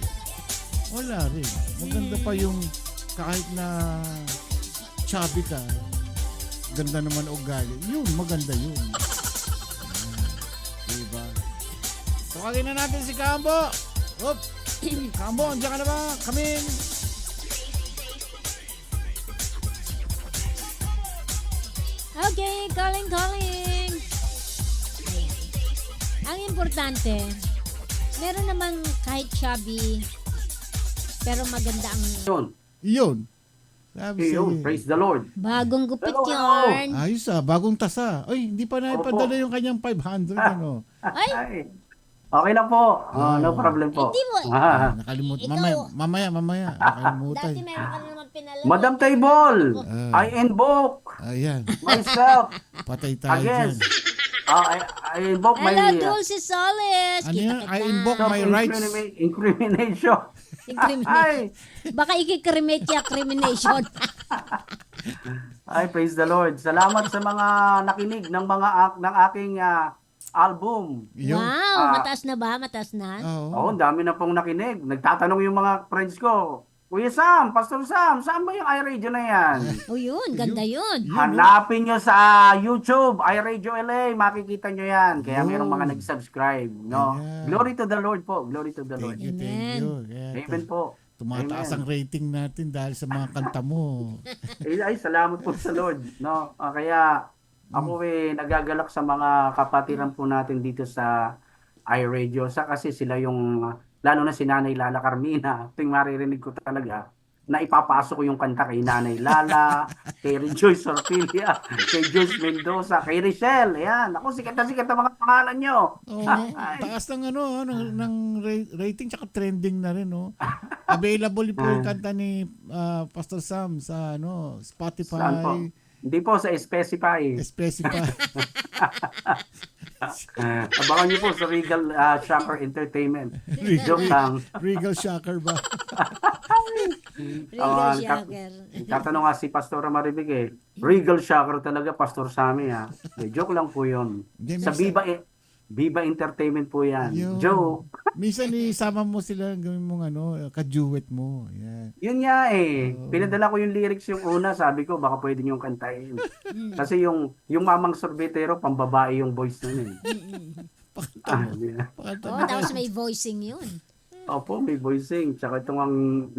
Wala rin. Maganda pa yung kahit na chubby ka, ganda naman ugali. Yun, maganda yun. Diba? Tawagin na natin si Kambo. Op! Kambo, andiyan ka na ba? Come in. Okay, calling. Ayan. Ang importante, meron namang kahit chubby, pero maganda ang Yun. Sabi Yun, praise the Lord. bagong gupit Hello, yarn. Ayos bagong tasa. Ay, hindi pa na Opo. ipadala yung kanyang 500, ano. Ay, Ay, okay lang po. No problem po. Hindi mo. Nakalimutan. Ikaw- Mamaya. Nakalimutan. Dati meron ka na naman pinala. Madam Table, Ah. I invoke Ayan. myself Patay tayo dyan. against. I invoke my Hello, Dulce Solis. Ano yan? I invoke my rights. incrimination. Ay, Baka ikikremate ya crimination. ay, praise the Lord. Salamat sa mga nakinig ng ng aking album. Yun. Wow, mataas na ba? Mataas na? Oo. Oo, ang dami na pong nakinig. Nagtatanong yung mga friends ko, Kuya Sam, Pastor Sam, saan ba yung iRadio na yan? Oh, yun. Ganda yun. Hanapin nyo sa YouTube, iRadio LA, makikita nyo yan. Kaya Yun. merong mga nag-subscribe, no? Ayan. Glory to the Lord po, glory to the Lord. Thank Amen. you. Kaya Amen po. tumataas ang rating natin dahil sa mga kanta mo. Ay, salamat po sa Lord, no? Kaya ako nagagalak sa mga kapatiran po natin dito sa iRadio kasi sila yung lalo na si Nanay Lala Carmina, ting maririnig ko talaga na ipapasok ko yung kanta kay Nanay Lala, kay Rejoice Ortilia, kay Joyce Mendoza, kay Richelle. Ayan, ako sikat na mga pangalan nyo. Oh, taas ng ng rating tsaka trending na rin, no. Available po yung kanta ni Pastor Sam sa Spotify. Saan po? Hindi po sa Specify. Specify. Abangan niyo po sa Regal Shocker Entertainment. Joke lang. Regal Shocker ba? Regal Shocker. Tatanong nga si Pastor Maribig Regal Shocker talaga, Pastor Sammy joke lang po yun. Hindi, Sa Viva Entertainment po yan. Yun. Joe, Minsan isama mo sila, gawin mong ka-duet mo. Yan. yun nga Pinadala ko yung lyrics yung una, sabi ko baka pwede niyong kantahin. Kasi yung Mamang Sorbetero, pambabae yung voice nun Pakanta Oh, mo. tapos may voicing yun. Opo, may voicing. Tsaka itong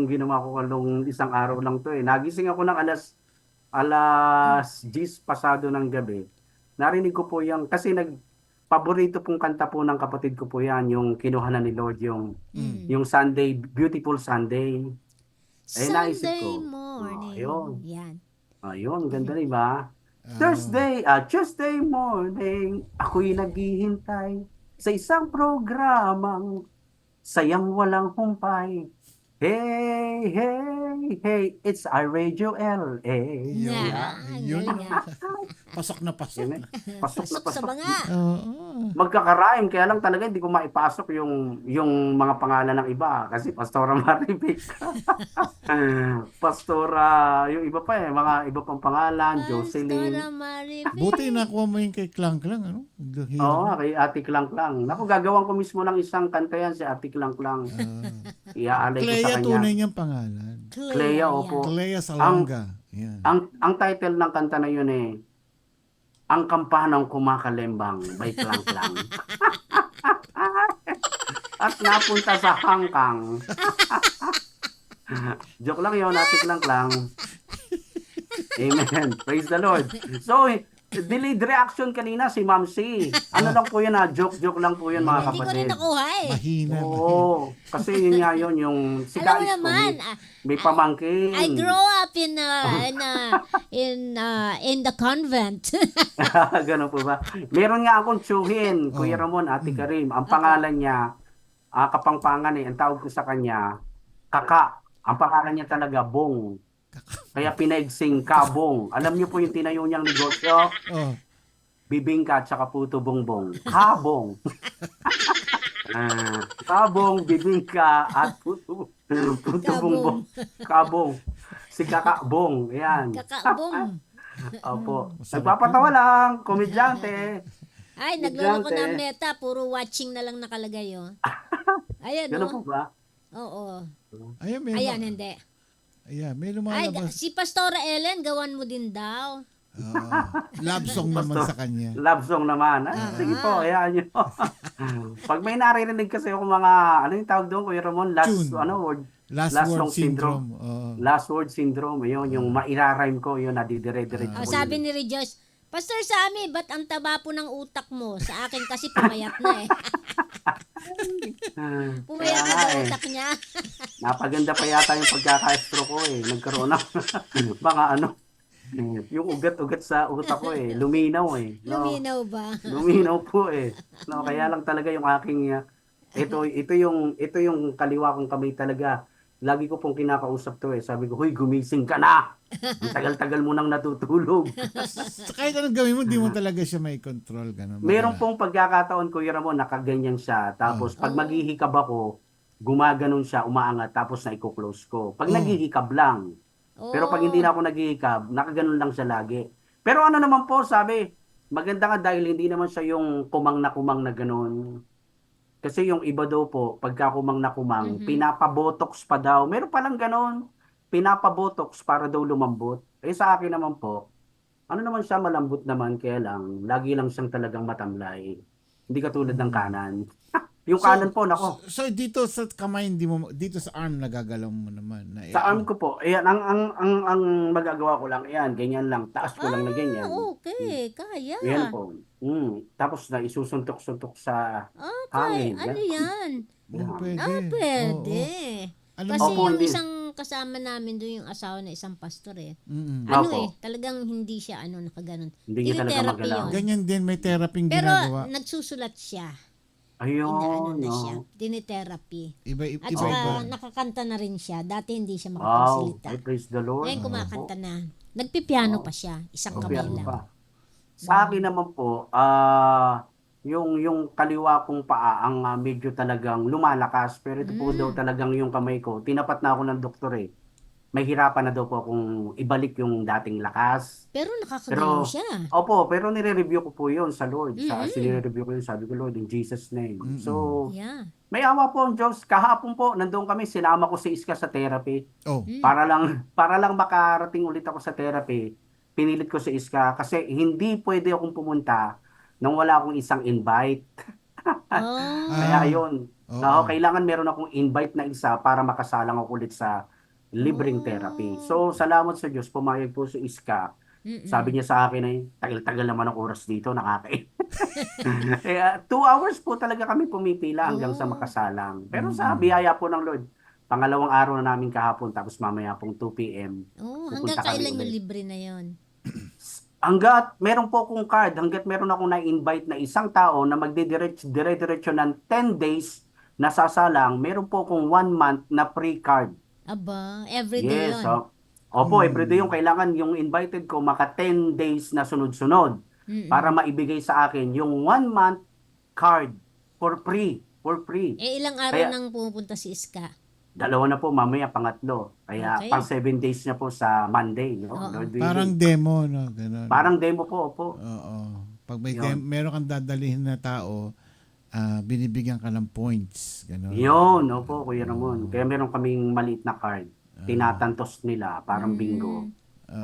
ginawa ko kalong isang araw lang to Nagising ako ng alas 10 pasado ng gabi. Narinig ko po kasi paborito pong kanta po ng kapatid ko po yan, yung kinuha na ni Lord, yung Sunday, Beautiful Sunday. Naisip Sunday ko. morning. Ayun. Yan. Ayun, ganda rin ba? Tuesday morning, ako'y naghihintay sa isang programang sayang walang humpay. Hey, hey, hey, it's iRadio LA. Yun. Galing yan. Pasok na pasok. Pasok na Pasok sa pasok. banga. Oo. Magkakaraim, kaya lang talaga hindi ko maipasok yung mga pangalan ng iba kasi Pastora Maribik. Pastora, yung iba pa mga iba pang pangalan, Jocelyn. Pastora Maribik. Buti nakuha mo yung kay Klang Klang, Oo, kay Ate Klang Klang. Naku, gagawan ko mismo ng isang kanta yan si Ate Klang Klang. Iaalay ko sa Clea, kanya. tunay niyang pangalan. Clea, opo. Clea Salonga. Yan. Ang title ng kanta na yun Ang Kampanang Kumakalembang by Klang Klang. At napunta sa hangkang. Joke lang yun, Ate Klang Klang. Amen. Praise the Lord. So, delayed reaction kanina si Ma'am C. Ano lang po yun joke lang po yun mga Hindi ko rin kapatid. nakuha Mahina. Oo, kasi yun nga yun, yung si Alam mo Kais ko, naman, may pamangkin. I grew up in the convent. Ganun po ba? Meron nga akong tsuhin, Kuya Ramon, Ate Karim. Ang pangalan niya, Kapangpangan ang tawag ko sa kanya, Kaka. Ang pangalan niya talaga, Bong. Kaya pinaigsing Kabong. Alam niyo po yung tinayo niyang negosyo? Oh. Bibingka at saka puto bongbong. Kabong. Kabong, bibingka at puto bongbong. Kabong. Si Kakabong. Ayan. Kakabong. Opo. Nagpapatawa lang. Komedyante. Ay, nagluloko ng meta. Puro watching na lang nakalagay, oh. Ayan, Ganun oh. po ba? Oo. Ayan, may Ayan, hindi. Ayan, may Ay, lumalabas. si Pastora Ellen, gawan mo din daw. Love song naman sa kanya. Love song naman. Sige po, hayaan nyo. Pag may naririnig kasi ako mga, ano yung tawag doon, Kuya Ramon? Tune. Word? Last song word syndrome. Oo. Last word syndrome. Yun, yung mairarime ko, yun, nadidire-diretso ko. Sabi ni Rejoice, Pastor Sammy, ba't ang taba po ng utak mo? Sa akin kasi pumayat na eh. Pumayat na ang utak niya. Napaganda pa yata yung pagkaka-estro ko eh. Nagkaroon ng mga ano, yung ugat-ugat sa utak ko eh. Luminaw eh. No? Luminaw ba? Luminaw po eh. No, kaya lang talaga yung aking ito yung kaliwa kong kamay talaga. Lagi ko pong kinakausap to eh. Sabi ko, "Hoy, gumising ka na. Ang tagal-tagal mo nang natutulog." Kahit anong gawin mo, di mo talaga siya may control. Ganun, Meron pong pagkakataon, Kuya Ramon, nakaganyan siya. Tapos pag maghihikab ako, gumaganon siya, umaangat, tapos na i-close ko. Pag naghihikab lang. Pero pag hindi na ako naghihikab, nakaganon lang siya lagi. Pero ano naman po, sabi, maganda nga dahil hindi naman siya yung kumang na ganon. Kasi yung iba daw po, pagka kumang na kumang, pinapabotox pa daw. Meron palang ganon, pinapabotox para daw lumambot. Eh sa akin naman po, ano naman siya, malambot naman, kaya lang, lagi lang siyang talagang matamlay. Hindi katulad ng kanan. Yung kanan po, nako. So dito sa kamay, hindi mo, dito sa arm, nagagalaw mo naman. Sa arm ko po, ayan, ang magagawa ko lang, ayan, ganyan lang, taas ko lang na ganyan. Okay, kaya. Yan po. Tapos na isusuntok-suntok sa Okay, hangin. ano yan? Oh, pwede. Pwede. Alam Kasi Opo, yung hindi. isang kasama namin doon, yung asawa na isang pastor eh. Opo. Talagang hindi siya nakaganon. Hindi niya talaga Therapy magalaw. yun. Ganyan din, may therapy Pero ginagawa. nagsusulat siya. Ayun, Na siya. no. Dinitherapy. Iba-iba. At saka nakakanta na rin siya. Dati hindi siya Wow, makapagsalita. I praise the Lord. Ngayon kumakanta na. Nagpipiano pa siya. Isang kamay Piano lang. pa. Sa akin naman po, yung kaliwa kong paa ang medyo talagang lumalakas, pero ito po daw talagang yung kamay ko. Tinapat na ako ng doktor eh. May hirapan na daw po akong ibalik yung dating lakas. Pero nakakagalaw Pero, siya. opo, pero nire-review ko po yun sa Lord. Sinire-review ko yun, sabi ko, Lord, in Jesus' name. So, Yeah. may awa po ang Diyos. Kahapon po, nandun kami, sinama ko si Iska sa therapy. Oh, Para lang makarating ulit ako sa therapy, pinilit ko si Iska kasi hindi pwede akong pumunta nang wala akong isang invite. Oh. Kaya yun. Oo. Kailangan meron akong invite na isa para makasalang ako ulit sa libreng therapy. So, salamat sa Diyos, pumayag po si Iska. Sabi niya sa akin ay, tagal-tagal naman ang oras dito, nakakain. 2 hours po talaga kami pumipila hanggang sa makasalang. Pero sa biyaya po ng Lord, pangalawang araw na namin kahapon, tapos mamaya pong 2 p.m. Oh, pupunta hanggang kailan kami yung ulit. libre na yon? Hanggat meron po akong card, hanggat meron akong na-invite na isang tao na magdidiretso ng 10 days na sasalang, meron po akong 1 month na free card. Aba, everyday Yes, yun. Opo, everyday yung kailangan yung invited ko maka 10 days na sunod-sunod para maibigay sa akin yung 1 month card for free. Ilang araw Kaya- nang pumupunta si Iska? 2 na po, mamaya pangatlo. Kaya Okay. pang 7 days na po sa Monday. No? Lord willing. parang demo, no? Ganun. Parang demo po, opo. Oo. Pag may Yun. meron kang dadalhin na tao, binibigyan ka ng points. Ganun. Yun, opo, Kuya Ramon. Kaya meron kaming maliit na card. Tinatantos nila, parang bingo.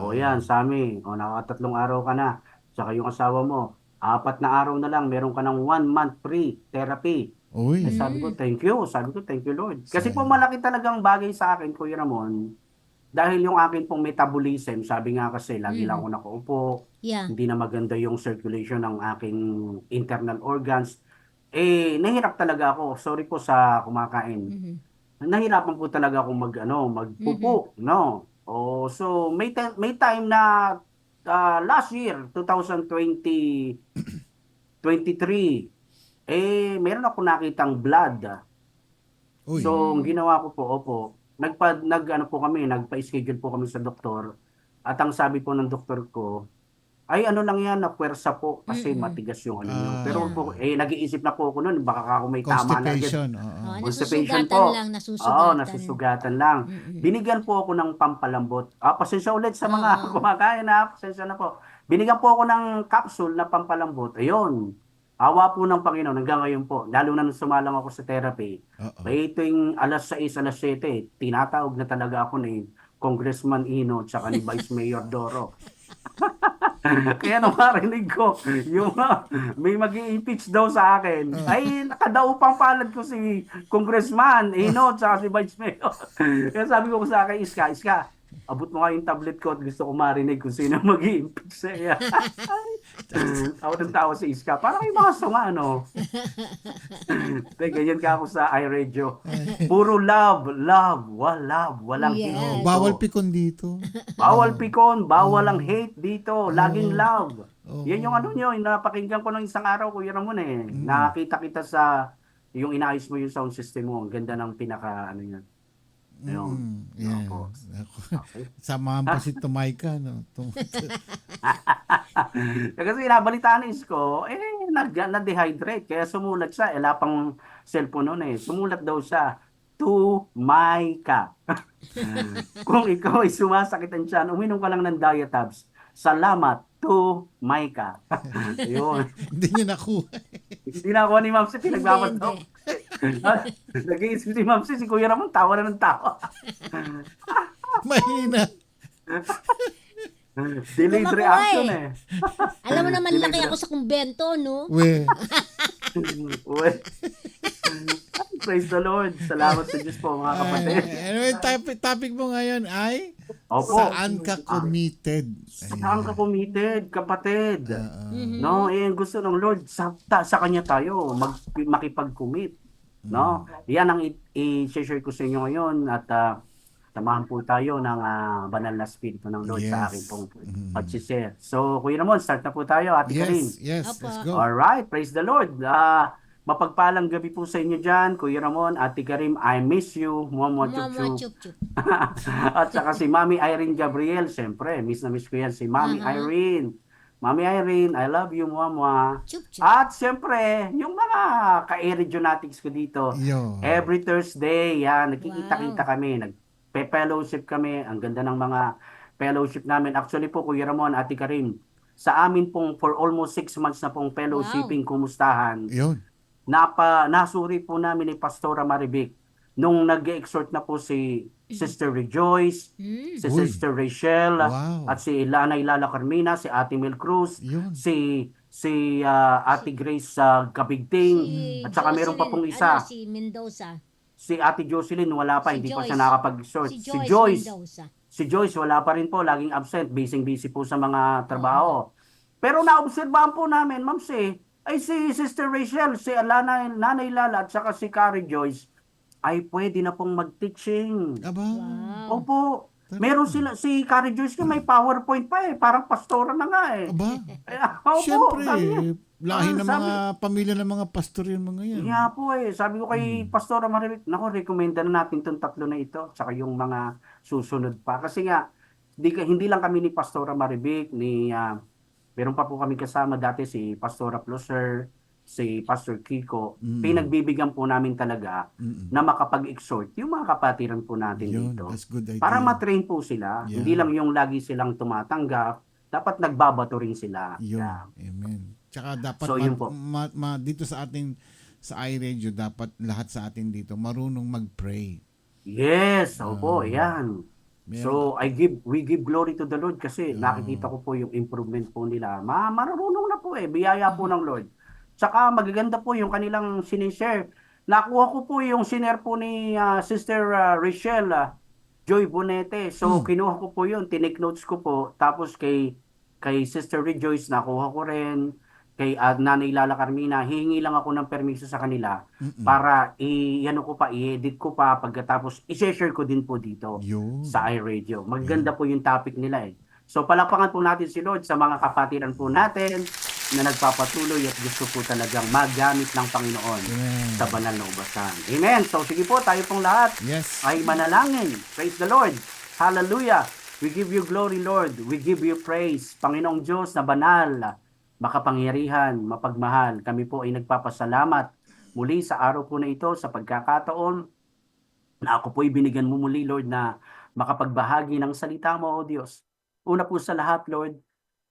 O yan, Sammy, nakatatlong araw ka na. Tsaka yung asawa mo, 4 na araw na lang, meron ka ng 1 month free therapy. Uy. Sabi ko, thank you. Sabi ko, thank you, Lord. Kasi po malaki talagang bagay sa akin, Kuya Ramon. Dahil yung akin pong metabolism, sabi nga kasi, lagi lang ako nakaupo. Yeah. Hindi na maganda yung circulation ng aking internal organs. Nahirap talaga ako. Sorry po sa kumakain. Nahirapan po talaga akong magpupo, no? So may time na last year, 2023, meron ako nakitang blood. Uy. So, ang ginawa ko po, nagpa-schedule po kami sa doktor. At ang sabi po ng doktor ko, ay ano lang yan, na puwersa po kasi matigas yung ano nyo. Pero po, nag-iisip na po ako noon, baka ako may tama na agad. Constipation. Oo. Constipation Nasusugatan po. lang, nasusugatan. Oo, nasusugatan lang. Binigyan po ako ng pampalambot. Pasensya ulit sa mga kumakain na, pasensya na po. Binigyan po ako ng capsule na pampalambot. Ayun. Awa po ng Panginoon hanggang ngayon po. Lalo na nung sumalang ako sa therapy. May tuwing alas 6, alas 7, tinatawag na talaga ako ni Congressman Ino tsaka ni Vice Mayor Doro. Kaya nung marinig ko, yung may mag-i-impeach daw sa akin, ay nakadaupang palad ko si Congressman, tsaka si Vice Mayor. Kaya sabi ko sa akin, Iska, abot mo nga yung tablet ko at gusto ko marinig kung sino mag-i-impeach sa iya. Tawa ng tawa si Iska. Parang may mga sunga, ano? Ganyan ka ako sa iRadio. Puro love, walang Yes. hate. Bawal pikon dito. Bawal pikon, bawal ang hate dito. Laging love. Oo. Yan yung ano nyo, napakinggan ko ng isang araw, Kuya Ramon eh. Nakakita kita sa, yung inaayos mo yung sound system mo. Ang ganda ng pinaka, ano yan. Ayun. Yes. Opo. Okay. Samahan pa si Tumayka, no? Kasi nabalitaan ko, na-dehydrate. Kaya sumulat siya. Wala pang cellphone noon eh. Sumulat daw siya, Tumayka. Kung ikaw ay sumasakit ang tiyan, uminom ka lang ng Diatabs. Salamat, Tumayka. Ayun. Hindi niya nakuha. Hindi na ako ni Ma'am Si, pinagbabato. Nag-iisip si Ma'am Si Kuya Ramon, tawa na ng tawa. Mahina. Delayed Kumakuha reaction eh. eh. Alam mo naman laki ako sa kumbento, no? We. Uy. Praise the Lord. Salamat sa Diyos po, mga kapatid. Anyway, topic mo ngayon ay Opo. saan ka committed? Saan ka committed, kapatid? Mhm. No, ang gusto ng Lord, sa Kanya tayo makipag-commit. No? Yan ang i-share ko sa inyo ngayon at samahan po tayo ng banal na spirito ng Lord sa Yes. akin pong pag-share. So, Kuya Ramon, start na po tayo, Ate Karin. Yes, Opo. let's go. Alright, praise the Lord. Mapagpalang gabi po sa inyo dyan, Kuya Ramon, Ate Karim, I miss you, Muamua Mama, Chup chup-chup. At saka si Mami Irene Gabriel, siyempre, miss na miss ko yan, si Mami Irene. Mami Irene, I love you, Muamua. Chup-chup. At siyempre, yung mga ka-Eregionics ko dito, Yo. every Thursday, yan, nagkikita-kita Wow. kami, nagpe-fellowship kami, ang ganda ng mga fellowship namin. Actually po, Kuya Ramon, Ate Karim, sa amin pong for almost 6 months na pong fellowshipping, kumustahan, Yun. nasuri po namin ni Pastora Marivic nung nag-exhort na po si Sister Rejoice, si Uy. Sister Rachel, Wow. at si Lala Carmina, si Ate Mel Cruz, Yun. si Ate Grace Gabigting, at saka meron pa pong isa, si Mendoza. si Ate Jocelyn, wala pa, Si hindi pa Joyce. siya nakapag-exhort. Si Si Joyce, Joyce, Mendoza. si Joyce, wala pa rin po, laging absent, busy po sa mga trabaho. Pero naobserbahan po namin, Ma'am Si, ay si Sister Rachel, si Nanay Lala, at saka si Carrie Joyce, ay pwede na pong mag-teaching. Aba. Wow. Opo. Meron sila, si Carrie Joyce nga may PowerPoint pa eh, parang pastora na nga eh. Aba. Opo, Siyempre, sabi niya. lahi ng sabi- mga pamilya ng mga pastor yung mga yan. Nga po eh. Sabi ko kay Pastora Marivic, nako, recommenda na natin itong tatlo na ito, tsaka yung mga susunod pa. Kasi nga, hindi lang kami ni Pastora Marivic, meron pa po kami kasama dati si Pastora Ploser, si Pastor Kiko. Pinagbibigyan po namin talaga na makapag-exhort yung mga kapatiran po natin Yun, dito. that's good idea. Para matrain po sila. Yeah. Hindi lang yung lagi silang tumatanggap, dapat nagbabato rin sila. Yun. Yeah. Amen. Tsaka dapat So, yun po. dito sa ating sa iRadio, dapat lahat sa atin dito marunong mag-pray. Yes, opo, yan. Meron- So, we give glory to the Lord kasi nakikita ko po yung improvement po nila. Marunong na po eh, biyaya po ng Lord. Tsaka magaganda po yung kanilang sinishare. Nakuha ko po yung sinare po ni Sister Rachel Joy Bonete. So, kinuha ko po yun, tinake notes ko po. Tapos kay Sister Rejoice, nakuha ko rin. Kay Nanay Lala Carmina, hihingi lang ako ng permiso sa kanila para i-edit ko pa pagkatapos i-share ko din po dito Yun. sa iRadio. Maganda po yung topic nila eh. So palakpakan po natin si Lord sa mga kapatiran po natin na nagpapatuloy at gusto po talagang magamit ng Panginoon Amen. sa banal na ubasan. Amen. So sige po, tayo pong lahat Yes. ay manalangin. Praise the Lord. Hallelujah. We give you glory, Lord. We give you praise. Panginoong Diyos na banal, makapangyarihan, mapagmahal. Kami po ay nagpapasalamat muli sa araw po na ito sa pagkakataon na ako po ay binigyan mo muli, Lord, na makapagbahagi ng salita mo, O Diyos. Una po sa lahat, Lord,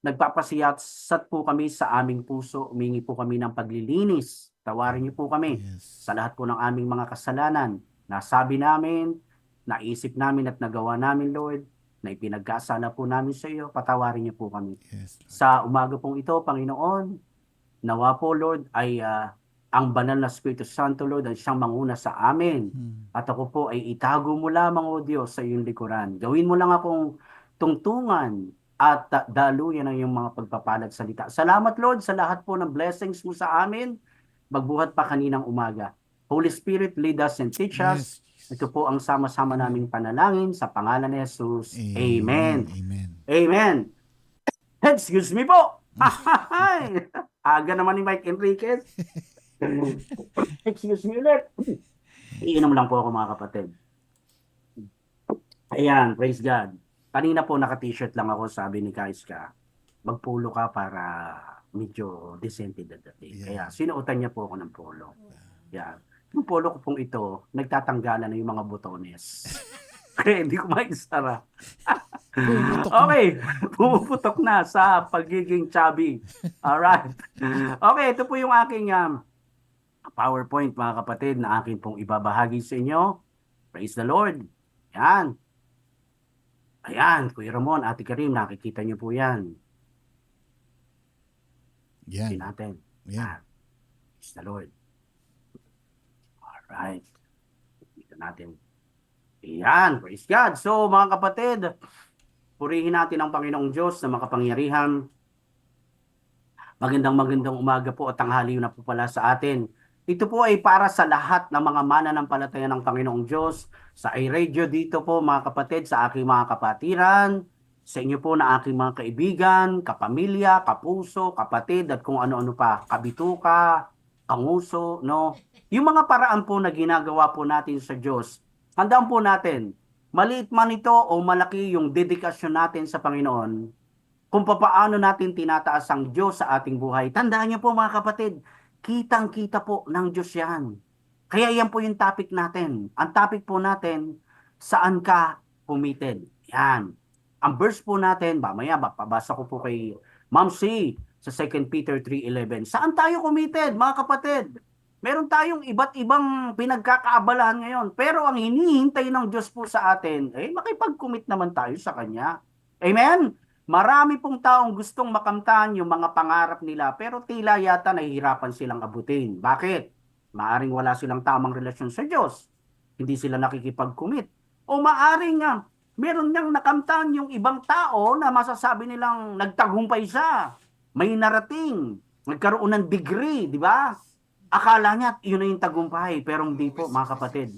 nagpapasiyat po kami sa aming puso. Umingi po kami ng paglilinis. Tawarin niyo po kami Yes. sa lahat po ng aming mga kasalanan. Nasabi namin, naisip namin at nagawa namin, Lord. na ipinagkasala po namin sa iyo, patawarin niyo po kami. Yes, Lord. Sa umaga pong ito, Panginoon, nawa po, Lord, ay ang banal na Espiritu Santo, Lord, ay siyang manguna sa amin. At ako po ay itago mo lamang, O Diyos, sa iyong likuran. Gawin mo lang akong tungtungan at daluyan ang iyong mga pagpapalad salita. Salamat, Lord, sa lahat po ng blessings mo sa amin, magbuhat pa kaninang umaga. Holy Spirit, lead us and teach us. Yes. Ito po ang sama-sama naming panalangin sa pangalan ni Jesus. Amen. Amen. Amen. Excuse me po. Aga naman ni Mike Enriquez. Excuse me ulit. Iinom lang po ako, mga kapatid. Ayan, praise God. Kanina po naka-t-shirt lang ako, sabi ni Kaiska, magpulo ka para medyo decente dadating. Yeah. Kaya sinuotan niya po ako ng polo. Yan. Yung polo ko pong ito, nagtatanggalan na yung mga botones. Kaya hindi ko maisara. Pumuputok na. Okay, pumuputok na sa pagiging chubby. Alright. Okay, ito po yung aking PowerPoint, mga kapatid, na akin pong ibabahagi sa inyo. Praise the Lord. Yan. Ayan, Kuya Ramon, Ate Karim, nakikita niyo po yan. Tingnan Yan. natin. Yan. Praise the Lord. Alright. Dito natin. Ayan, praise God. So, mga kapatid, purihin natin ang Panginoong Diyos na makapangyarihan. Magandang umaga po at tanghali na po pala sa atin. Ito po ay para sa lahat ng mga mananampalataya ng Panginoong Diyos. Sa iRadio dito po, mga kapatid, sa aking mga kapatiran, sa inyo po na aking mga kaibigan, kapamilya, kapuso, kapatid, at kung ano-ano pa, kabituka, kanguso, no? Yung mga paraan po na ginagawa po natin sa Diyos, handaan po natin, maliit man ito o malaki yung dedikasyon natin sa Panginoon, kung papaano natin tinataas ang Diyos sa ating buhay. Tandaan niyo po, mga kapatid, kitang-kita po ng Diyos yan. Kaya yan po yung topic natin. Ang topic po natin, saan ka committed? Yan. Ang verse po natin, mamaya pabasa ko po kay Ma'am C sa 2 Peter 3:11. Saan tayo committed, mga kapatid? Meron tayong iba't ibang pinagkakaabalahan ngayon. Pero ang hinihintay ng Diyos po sa atin, makipag-commit naman tayo sa Kanya. Amen? Marami pong taong gustong makamtan yung mga pangarap nila, pero tila yata nahihirapan silang abutin. Bakit? Maaring wala silang tamang relasyon sa Diyos. Hindi sila nakikipag-commit. O maaring meron niyang nakamtan yung ibang tao na masasabi nilang nagtagumpay siya. May narating. Nagkaroon ng degree, di ba? Akala niya yun na yung tagumpay, pero hindi po, mga kapatid.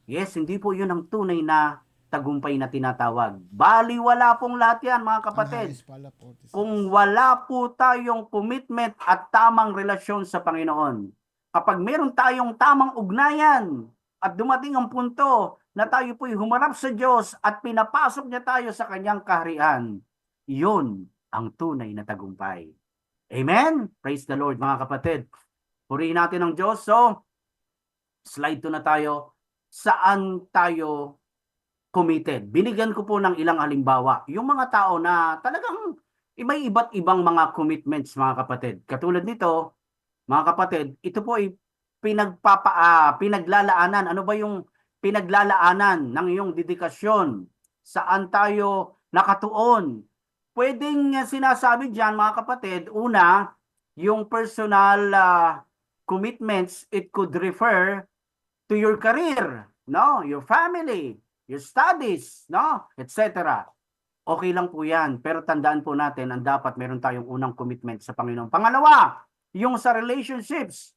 Yes, hindi po yun ang tunay na tagumpay na tinatawag. Baliwala pong lahat yan, mga kapatid. Kung wala po tayong commitment at tamang relasyon sa Panginoon, kapag meron tayong tamang ugnayan at dumating ang punto na tayo po'y humarap sa Diyos at pinapasok niya tayo sa kanyang kaharian, yun ang tunay na tagumpay. Amen? Praise the Lord, mga kapatid. Purihin natin ang Diyos. So, slide 2 na tayo. Saan tayo committed? Binigyan ko po ng ilang halimbawa. Yung mga tao na talagang may iba't ibang mga commitments, mga kapatid. Katulad nito, mga kapatid, ito po ay pinaglalaanan. Ano ba yung pinaglalaanan ng iyong dedikasyon? Saan tayo nakatuon? Pwedeng sinasabi dyan, mga kapatid, una, yung personal commitments, it could refer to your career, no? Your family, your studies, no? Etc. Okay lang po yan. Pero tandaan po natin, ang dapat meron tayong unang commitment sa Panginoon. Pangalawa, yung sa relationships.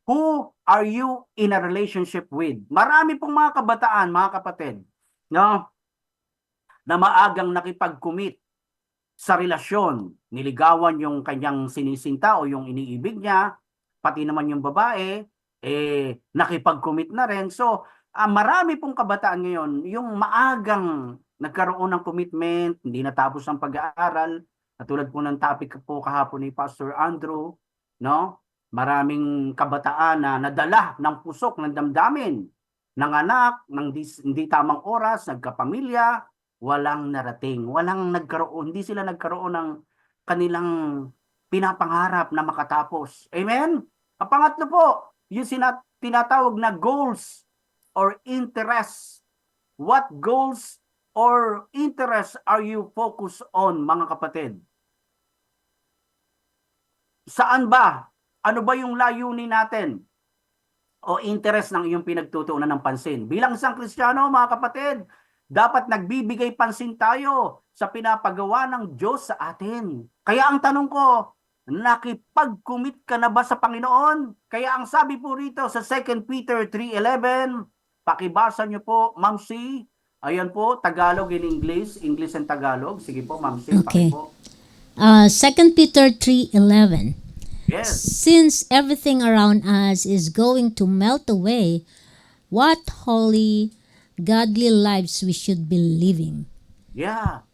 Who are you in a relationship with? Marami pong mga kabataan, mga kapatid, no? Na maagang nakipag-commit sa relasyon. Niligawan yung kanyang sinisinta o yung iniibig niya, pati naman yung babae, nakipag-commit na rin. So, marami pong kabataan ngayon, yung maagang nagkaroon ng commitment, hindi natapos ang pag-aaral, katulad po ng topic po kahapon ni Pastor Andrew, no? Maraming kabataan na nadala ng pusok, ng damdamin, ng anak, ng hindi tamang oras, nagkapamilya, walang narating, hindi sila nagkaroon ng kanilang pinapangarap na makatapos. Amen? Ang pangatlo po, yung tinatawag na goals or interests. What goals or interest are you focused on, mga kapatid? Saan ba? Ano ba yung layunin natin? O interest ng iyong pinagtutuunan ng pansin? Bilang isang Kristiyano, mga kapatid, dapat nagbibigay pansin tayo sa pinapagawa ng Diyos sa atin. Kaya ang tanong ko, nakipag-commit ka na ba sa Panginoon? Kaya ang sabi po rito sa 2 Peter 3:11, pakibasa niyo po, Ma'am C. Ayan po, Tagalog in English, English and Tagalog. Sige po, Ma'am C. Okay. Po. 2 Peter 3:11. Yes. Since everything around us is going to melt away, what holy, godly lives we should be living. Yeah.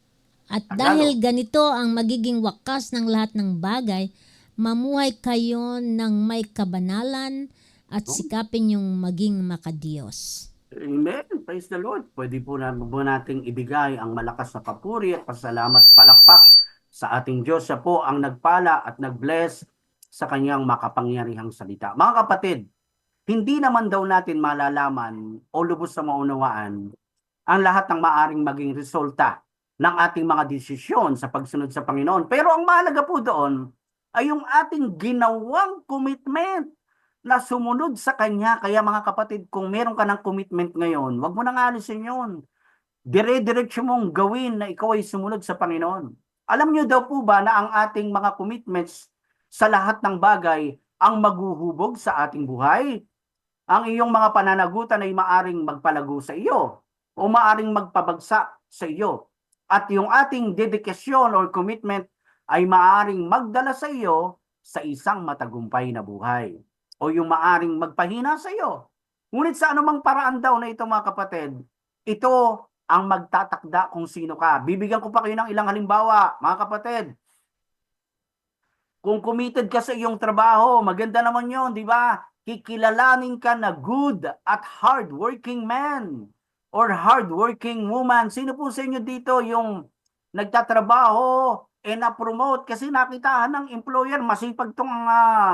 At Tagalog. dahil ganito ang magiging wakas ng lahat ng bagay, mamuhay kayo ng may kabanalan at sikapin yung maging makadiyos. Amen. Praise the Lord. Pwede po nating ibigay ang malakas na papuri at pasalamat, palakpak sa ating Diyos. Siya po ang nagpala at nag-bless sa kanyang makapangyarihang salita. Mga kapatid, hindi naman daw natin malalaman o lubos sa maunawaan ang lahat ng maaring maging resulta ng ating mga desisyon sa pagsunod sa Panginoon. Pero ang mahalaga po doon ay yung ating ginawang commitment na sumunod sa Kanya. Kaya mga kapatid, kung meron ka ng commitment ngayon, wag mo nang alisin yun. Dire-diretso mong gawin na ikaw ay sumunod sa Panginoon. Alam niyo daw po ba na ang ating mga commitments sa lahat ng bagay ang maghuhubog sa ating buhay? Ang iyong mga pananagutan ay maaring magpalago sa iyo o maaring magpabagsak sa iyo. At yung ating dedikasyon or commitment ay maaring magdala sa iyo sa isang matagumpay na buhay o yung maaring magpahina sa iyo. Ngunit sa anumang paraan daw na ito, mga kapatid, ito ang magtatakda kung sino ka. Bibigyan ko pa kayo ng ilang halimbawa, mga kapatid. Kung committed ka sa iyong trabaho, maganda naman yon, di ba? Kikilalanin ka na good at hardworking man or hardworking woman. Sino po sa inyo dito yung nagtatrabaho na-promote kasi nakitahan ng employer, masipag tong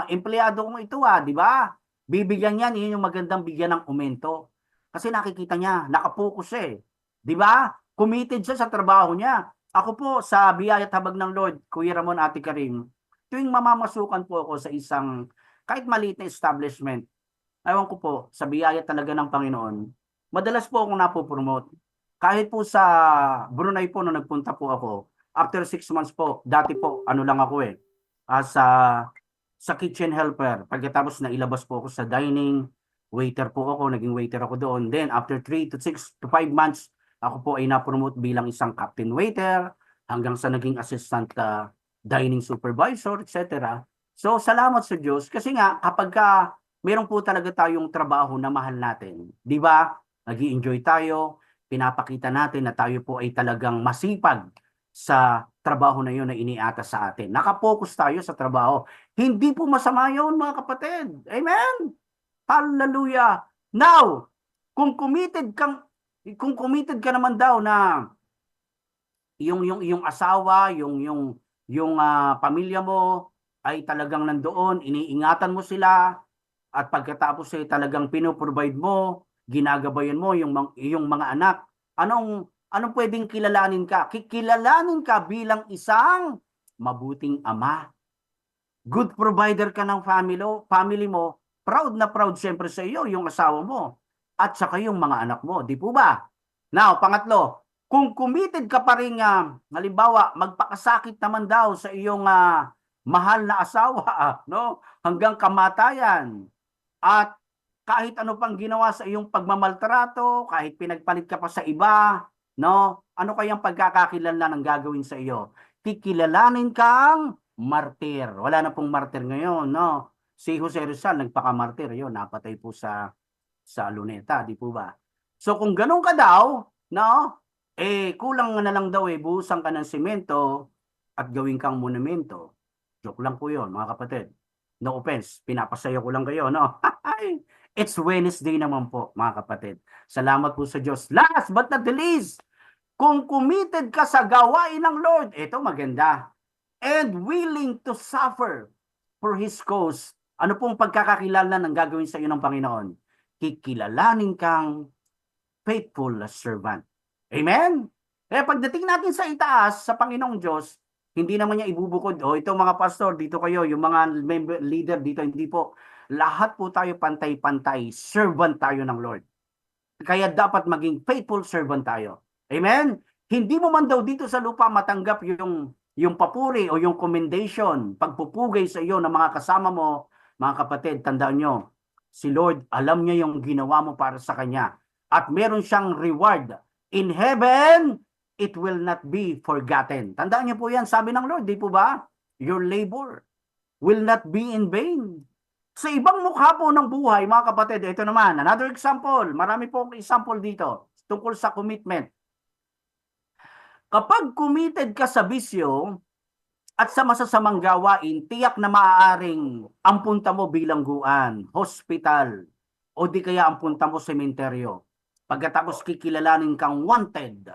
empleyado kong ito, di ba? Bibigyan yan, yun yung magandang bigyan ng aumento. Kasi nakikita niya, nakapokus siya, di ba? Committed siya sa trabaho niya. Ako po, sa biyaya at habag ng Lord, Kuya Ramon, Ate Karim, tuwing mamamasukan po ako sa isang kahit maliit na establishment, ewan ko po, sa biyaya talaga ng Panginoon, madalas po akong napopromote. Kahit po sa Brunei po, nung nagpunta po ako, after 6 months po, dati po, ano lang ako sa kitchen helper. Pagkatapos na ilabas po ako sa dining, waiter po ako, naging waiter ako doon. Then after 3 to 6 to 5 months, ako po ay na-promote bilang isang captain waiter, hanggang sa naging assistant dining supervisor, etc. So, salamat sa Diyos. Kasi nga, kapag meron po talaga tayong trabaho na mahal natin, di ba? Nag-i-enjoy tayo, pinapakita natin na tayo po ay talagang masipag sa trabaho na yun na iniatas sa atin. Nakapokus tayo sa trabaho. Hindi po masama yun, mga kapatid. Amen? Hallelujah! Now, kung committed ka naman daw na yung asawa, yung pamilya mo ay talagang nandoon, iniingatan mo sila, at pagkatapos ay talagang pinoprovide mo, ginagabayan mo yung mga anak, anong pwedeng kilalanin ka? Kikilalanin ka bilang isang mabuting ama. Good provider ka ng family mo, proud na proud siyempre sa iyo yung asawa mo at saka yung mga anak mo, di po ba? Now, pangatlo, kung committed ka pa rin, halimbawa, magpakasakit naman daw sa iyong mahal na asawa, no? Hanggang kamatayan. At kahit ano pang ginawa sa iyong pagmamaltrato, kahit pinagpalit ka pa sa iba, no? Ano kayang pagkakakilanlan ang gagawin sa iyo? Kikilalanin kang martir. Wala na pong martir ngayon, no? Si Jose Rizal nagpaka-martir, yun, napatay po sa Luneta, di po ba? So kung ganun ka daw, no? Kulang na lang daw buhusan ka ng semento at gawin kang monumento. Joke lang po yun, mga kapatid. No offense, pinapasaya ko lang kayo, no? It's Wednesday naman po, mga kapatid. Salamat po sa Diyos. Last but not the least, kung committed ka sa gawain ng Lord, ito maganda, and willing to suffer for His cause, ano pong pagkakakilala ng gagawin sa iyo ng Panginoon? Kikilalanin kang faithful servant. Amen? Kaya pagdating natin sa itaas, sa Panginoong Diyos, hindi naman niya ibubukod, itong mga pastor, dito kayo, yung mga member, leader dito, hindi po. Lahat po tayo pantay-pantay, servant tayo ng Lord. Kaya dapat maging faithful servant tayo. Amen? Hindi mo man daw dito sa lupa matanggap yung papuri o yung commendation, pagpupugay sa iyo ng mga kasama mo, mga kapatid, tandaan nyo, si Lord, alam niya yung ginawa mo para sa Kanya. At meron siyang reward. In heaven, it will not be forgotten. Tandaan niyo po yan, sabi ng Lord, di po ba? Your labor will not be in vain. Sa ibang mukha po ng buhay, mga kapatid, ito naman, another example. Marami po example dito tungkol sa commitment. Kapag committed ka sa bisyo at sa masasamang gawain, tiyak na maaaring ang punta mo bilangguan, hospital, o di kaya ang punta mo sementeryo. Pagkatapos kikilalanin kang wanted,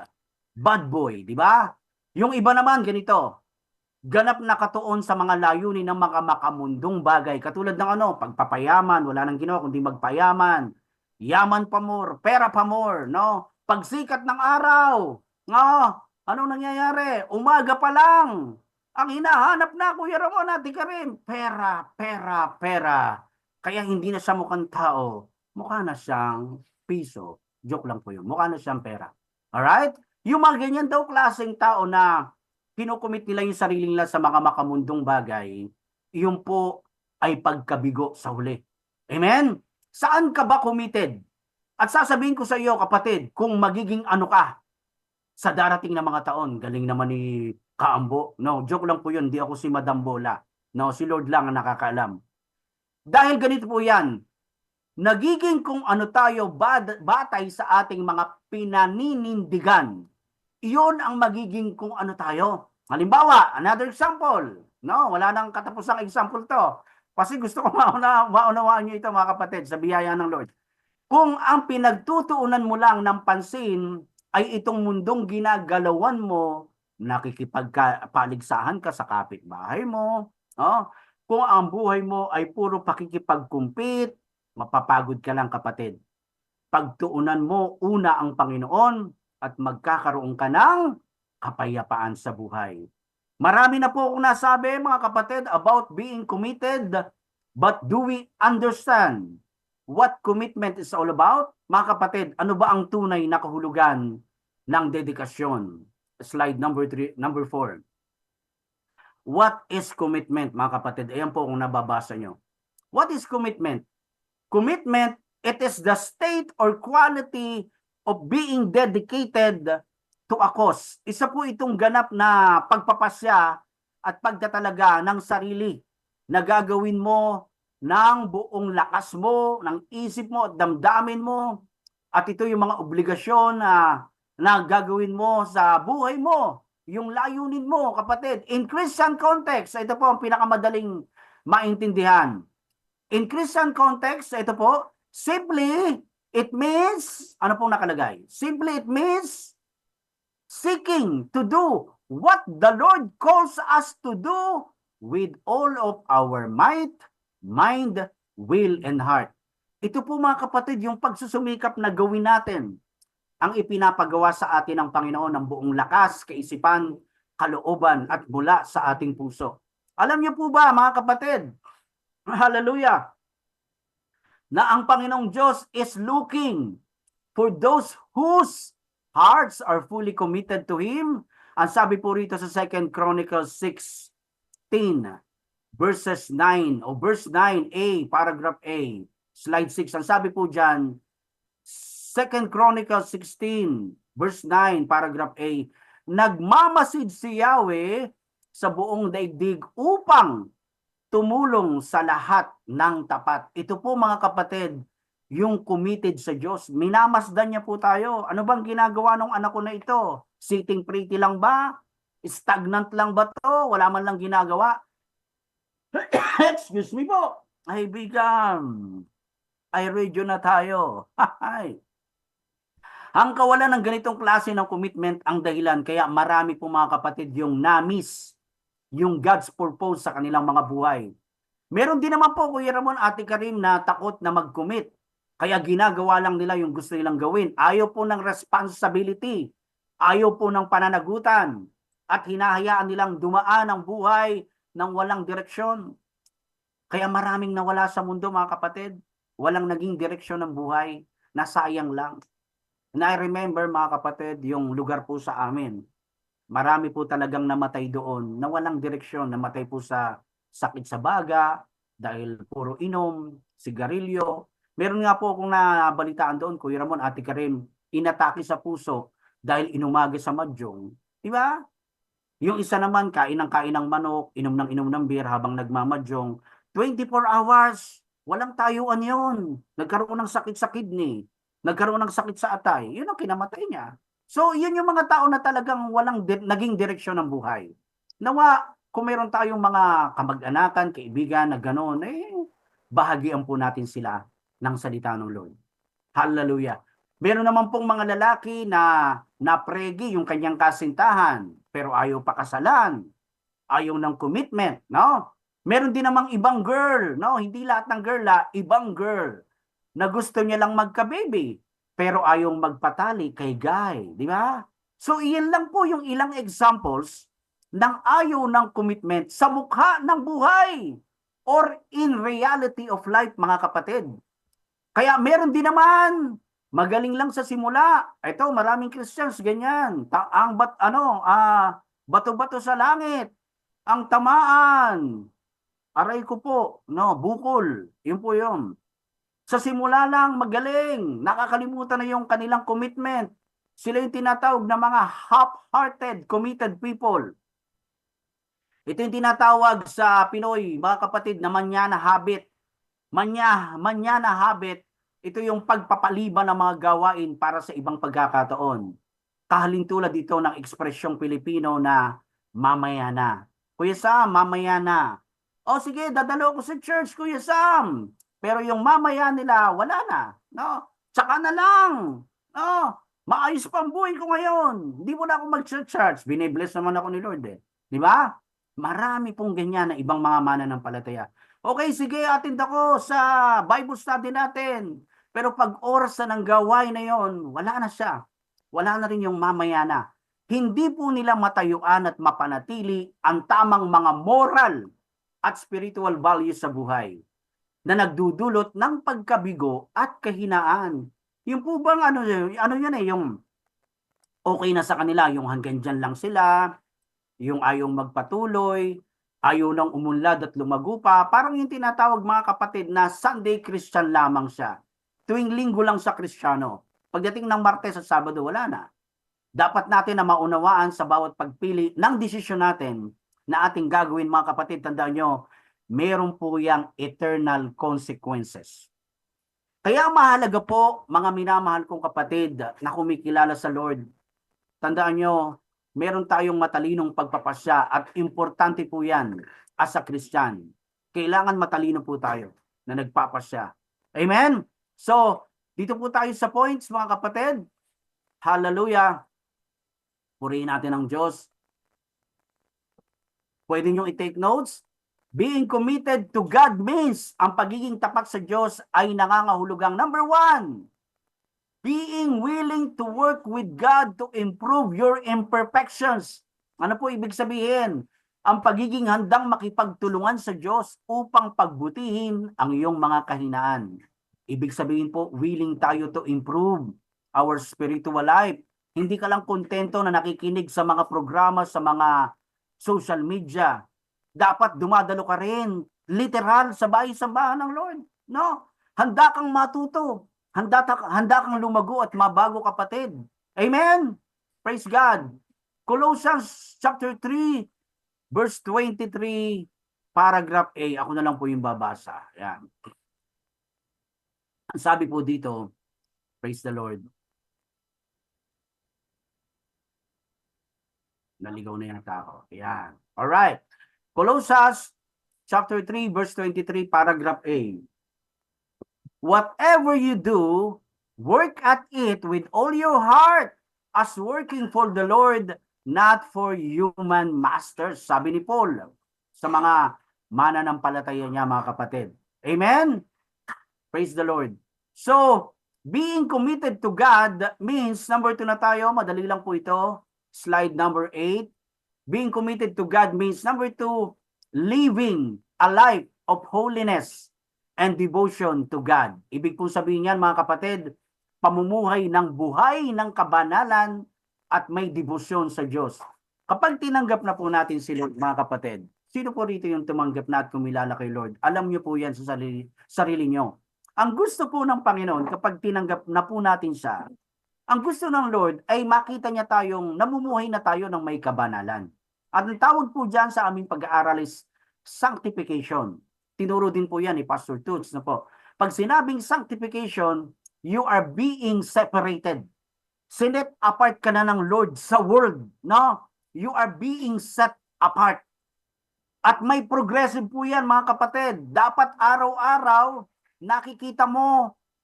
bad boy, di ba? Yung iba naman ganito, ganap na katuon sa mga layunin ng mga makamundong bagay. Katulad ng pagpapayaman, wala nang ginawa kundi magpayaman. Yaman pa more, pera pa more, no? Pagsikat ng araw, no? Anong nangyayari? Umaga pa lang. Ang hinahanap na, Kuya Ramon, Ate Karim, pera, pera, pera. Kaya hindi na siya mukhang tao. Mukha na siyang piso. Joke lang po yun. Mukha na siyang pera. Alright? Yung mga ganyan daw klaseng tao na kinukumit nila yung sarili nila sa mga makamundong bagay, yun po ay pagkabigo sa huli. Amen? Saan ka ba committed? At sasabihin ko sa iyo, kapatid, kung magiging ano ka sa darating na mga taon. Galing naman ni Kaambo. No, joke lang po yun. Di ako si Madam Bola. No, si Lord lang ang nakakaalam. Dahil ganito po yan, nagiging kung ano tayo batay sa ating mga pinaninindigan. Iyon ang magiging kung ano tayo. Halimbawa, another example. No, wala nang katapusang example to. Kasi gusto ko maunawaan nyo ito, mga kapatid, sa biyaya ng Lord. Kung ang pinagtutuunan mo lang ng pansin ay itong mundong ginagalawan mo, nakikipagpaligsahan ka sa kapitbahay mo, kung ang buhay mo ay puro pakikipagkumpit, mapapagod ka lang, kapatid. Pagtuunan mo una ang Panginoon at magkakaroon ka ng kapayapaan sa buhay. Marami na po akong nasabi, mga kapatid, about being committed, but do we understand what commitment is all about? Mga kapatid, ano ba ang tunay na kahulugan ng dedikasyon? Slide number 4. What is commitment, mga kapatid? Ayan po kung nababasa nyo. What is commitment? Commitment, it is the state or quality of being dedicated to a cause. Isa po itong ganap na pagpapasya at pagtatalaga ng sarili na gagawin mo ng buong lakas mo, ng isip mo at damdamin mo. At ito yung mga obligasyon na gagawin mo sa buhay mo. Yung layunin mo, kapatid. In Christian context, ito po ang pinakamadaling maintindihan. In Christian context, ito po, simply, it means, ano pong nakalagay? Simply, it means seeking to do what the Lord calls us to do with all of our might, mind, will, and heart. Ito po, mga kapatid, yung pagsusumikap na gawin natin ang ipinapagawa sa atin ng Panginoon ng buong lakas, kaisipan, kalooban, at mula sa ating puso. Alam niyo po ba, mga kapatid, hallelujah, na ang Panginoong Diyos is looking for those whose hearts are fully committed to Him. Ang sabi po rito sa 2 Chronicles 16, verses 9, o verse 9a, paragraph A, slide 6. Ang sabi po dyan, 2 Chronicles 16, verse 9, paragraph A, nagmamasid si Yahweh sa buong daigdig upang tumulong sa lahat ng tapat. Ito po, mga kapatid, yung committed sa Diyos. Minamasdan niya po tayo. Ano bang ginagawa ng anak ko na ito? Sitting pretty lang ba? Stagnant lang ba to? Wala man lang ginagawa? Excuse me po. Ay, bigang. Ay, radio na tayo. Ang kawalan ng ganitong klase ng commitment ang dahilan kaya marami po, mga kapatid, yung na-miss yung God's purpose sa kanilang mga buhay. Meron din naman po, Kuya Ramon, Ate Karim, na takot na mag-commit. Kaya ginagawa lang nila yung gusto nilang gawin. Ayaw po ng responsibility Ayaw po ng pananagutan at hinahayaan nilang dumaan ang buhay ng walang direksyon. Kaya maraming nawala sa mundo, mga kapatid. Walang naging direksyon ng buhay. Nasayang lang. And I remember, mga kapatid, yung lugar po sa amin. Marami po talagang namatay doon na walang direksyon. Namatay po sa sakit sa baga, dahil puro inom, sigarilyo. Meron nga po akong nabalitaan doon, Kuya Ramon, Ate Karim, inatake sa puso dahil inumagi sa madyong. Di ba? Yung isa naman, kain ng manok, inom ng beer habang nagmamadyong. 24 hours, walang tayuan yon. Nagkaroon ng sakit sa kidney, nagkaroon ng sakit sa atay, yun ang kinamatay niya. So, yun yung mga tao na talagang walang naging direksyon ng buhay. Nawa, kung meron tayong mga kamag-anakan, kaibigan na gano'n, bahagian po natin sila ng salita ng Lord. Hallelujah. Meron naman pong mga lalaki na napregi yung kanyang kasintahan, pero ayaw pakasalan, ayaw ng commitment, no? Meron din namang ibang girl, no? Hindi lahat ng girl, ibang girl na gusto niya lang magka-baby, pero ayaw magpatali kay guy, di ba? So, iyan lang po yung ilang examples ng ayaw ng commitment sa mukha ng buhay or in reality of life, mga kapatid. Kaya meron din naman, magaling lang sa simula. Ito, maraming Christians, ganyan. Bato-bato sa langit, ang tamaan. Aray ko po, no, bukol. Yun po yun. Sa simula lang, magaling. Nakakalimutan na yung kanilang commitment. Sila yung tinatawag na mga half-hearted, committed people. Ito yung tinatawag sa Pinoy, mga kapatid, na manyana habit. Manyana habit, ito yung pagpapaliban ng mga gawain para sa ibang pagkakataon. Kahalintulad dito ng ekspresyong Pilipino na mamaya na. Kuya Sam, mamaya na. O sige, dadalo ko sa church, Kuya Sam. Pero yung mamaya nila, wala na. No? Tsaka na lang. No? Maayos pa ang buhay ko ngayon. Hindi mo na ako mag-church. Binibless naman ako ni Lord eh. Di ba? Marami pong ganyan na ibang mga mananampalataya. Okay, sige, attend ako sa Bible study natin. Pero pag oras na ng gawain na yon, wala na siya. Wala na rin yung mamaya na. Hindi po nila matayuan at mapanatili ang tamang mga moral at spiritual values sa buhay na nagdudulot ng pagkabigo at kahinaan. Yung po bang ano yan yung okay na sa kanila, yung hanggang dyan lang sila, yung ayaw magpatuloy, ayaw nang umunlad at lumago pa, parang yung tinatawag, mga kapatid, na Sunday Christian lamang siya. Tuwing linggo lang sa Kristiyano. Pagdating ng Martes at Sabado, wala na. Dapat natin na maunawaan sa bawat pagpili ng desisyon natin na ating gagawin, mga kapatid, tandaan nyo, meron po yang eternal consequences. Kaya mahalaga po, mga minamahal kong kapatid na kumikilala sa Lord, tandaan nyo, meron tayong matalinong pagpapasya at importante po yan as a Christian. Kailangan matalino po tayo na nagpapasya. Amen? So, dito po tayo sa points, mga kapatid. Hallelujah. Purihin natin ang Diyos. Pwede nyo i-take notes. Being committed to God means ang pagiging tapat sa Diyos ay nangangahulugang number 1, being willing to work with God to improve your imperfections. Ano po ibig sabihin? Ang pagiging handang makipagtulungan sa Diyos upang pagbutihin ang iyong mga kahinaan. Ibig sabihin po, willing tayo to improve our spiritual life. Hindi ka lang kontento na nakikinig sa mga programa, sa mga social media. Dapat dumadalo ka rin, literal, sa bahay-sambahan ng Lord. No? Handa kang matuto. Handa kang lumago at mabago, kapatid. Amen? Praise God. Colossians chapter 3, verse 23, paragraph A. Ako na lang po yung babasa. Yan. Ang sabi po dito, praise the Lord. Naligaw na yung tao. Yan. Alright. Colossians chapter 3, verse 23, paragraph A. Whatever you do, work at it with all your heart as working for the Lord, not for human masters. Sabi ni Paul sa mga mananampalataya niya, mga kapatid. Amen? Praise the Lord. So, Being committed to God means, number 2 na tayo, madali lang po ito. Slide number 8. Being committed to God means, number 2, living a life of holiness and devotion to God. Ibig po sabihin yan, mga kapatid, pamumuhay ng buhay ng kabanalan at may debosyon sa Diyos. Kapag tinanggap na po natin si Lord, mga kapatid, sino po rito yung tumanggap na at kumilala kay Lord? Alam niyo po yan sa sarili niyo. Ang gusto po ng Panginoon, kapag tinanggap na po natin siya, ang gusto ng Lord ay makita niya tayong namumuhay na tayo ng may kabanalan. At ang tawag po dyan sa aming pag-aaral is sanctification. Tinuro din po yan ni Pastor Toots na po. Pag sinabing sanctification, you are being separated. Sinet apart ka na ng Lord sa world, no? You are being set apart. At may progressive po yan, mga kapatid. Dapat araw-araw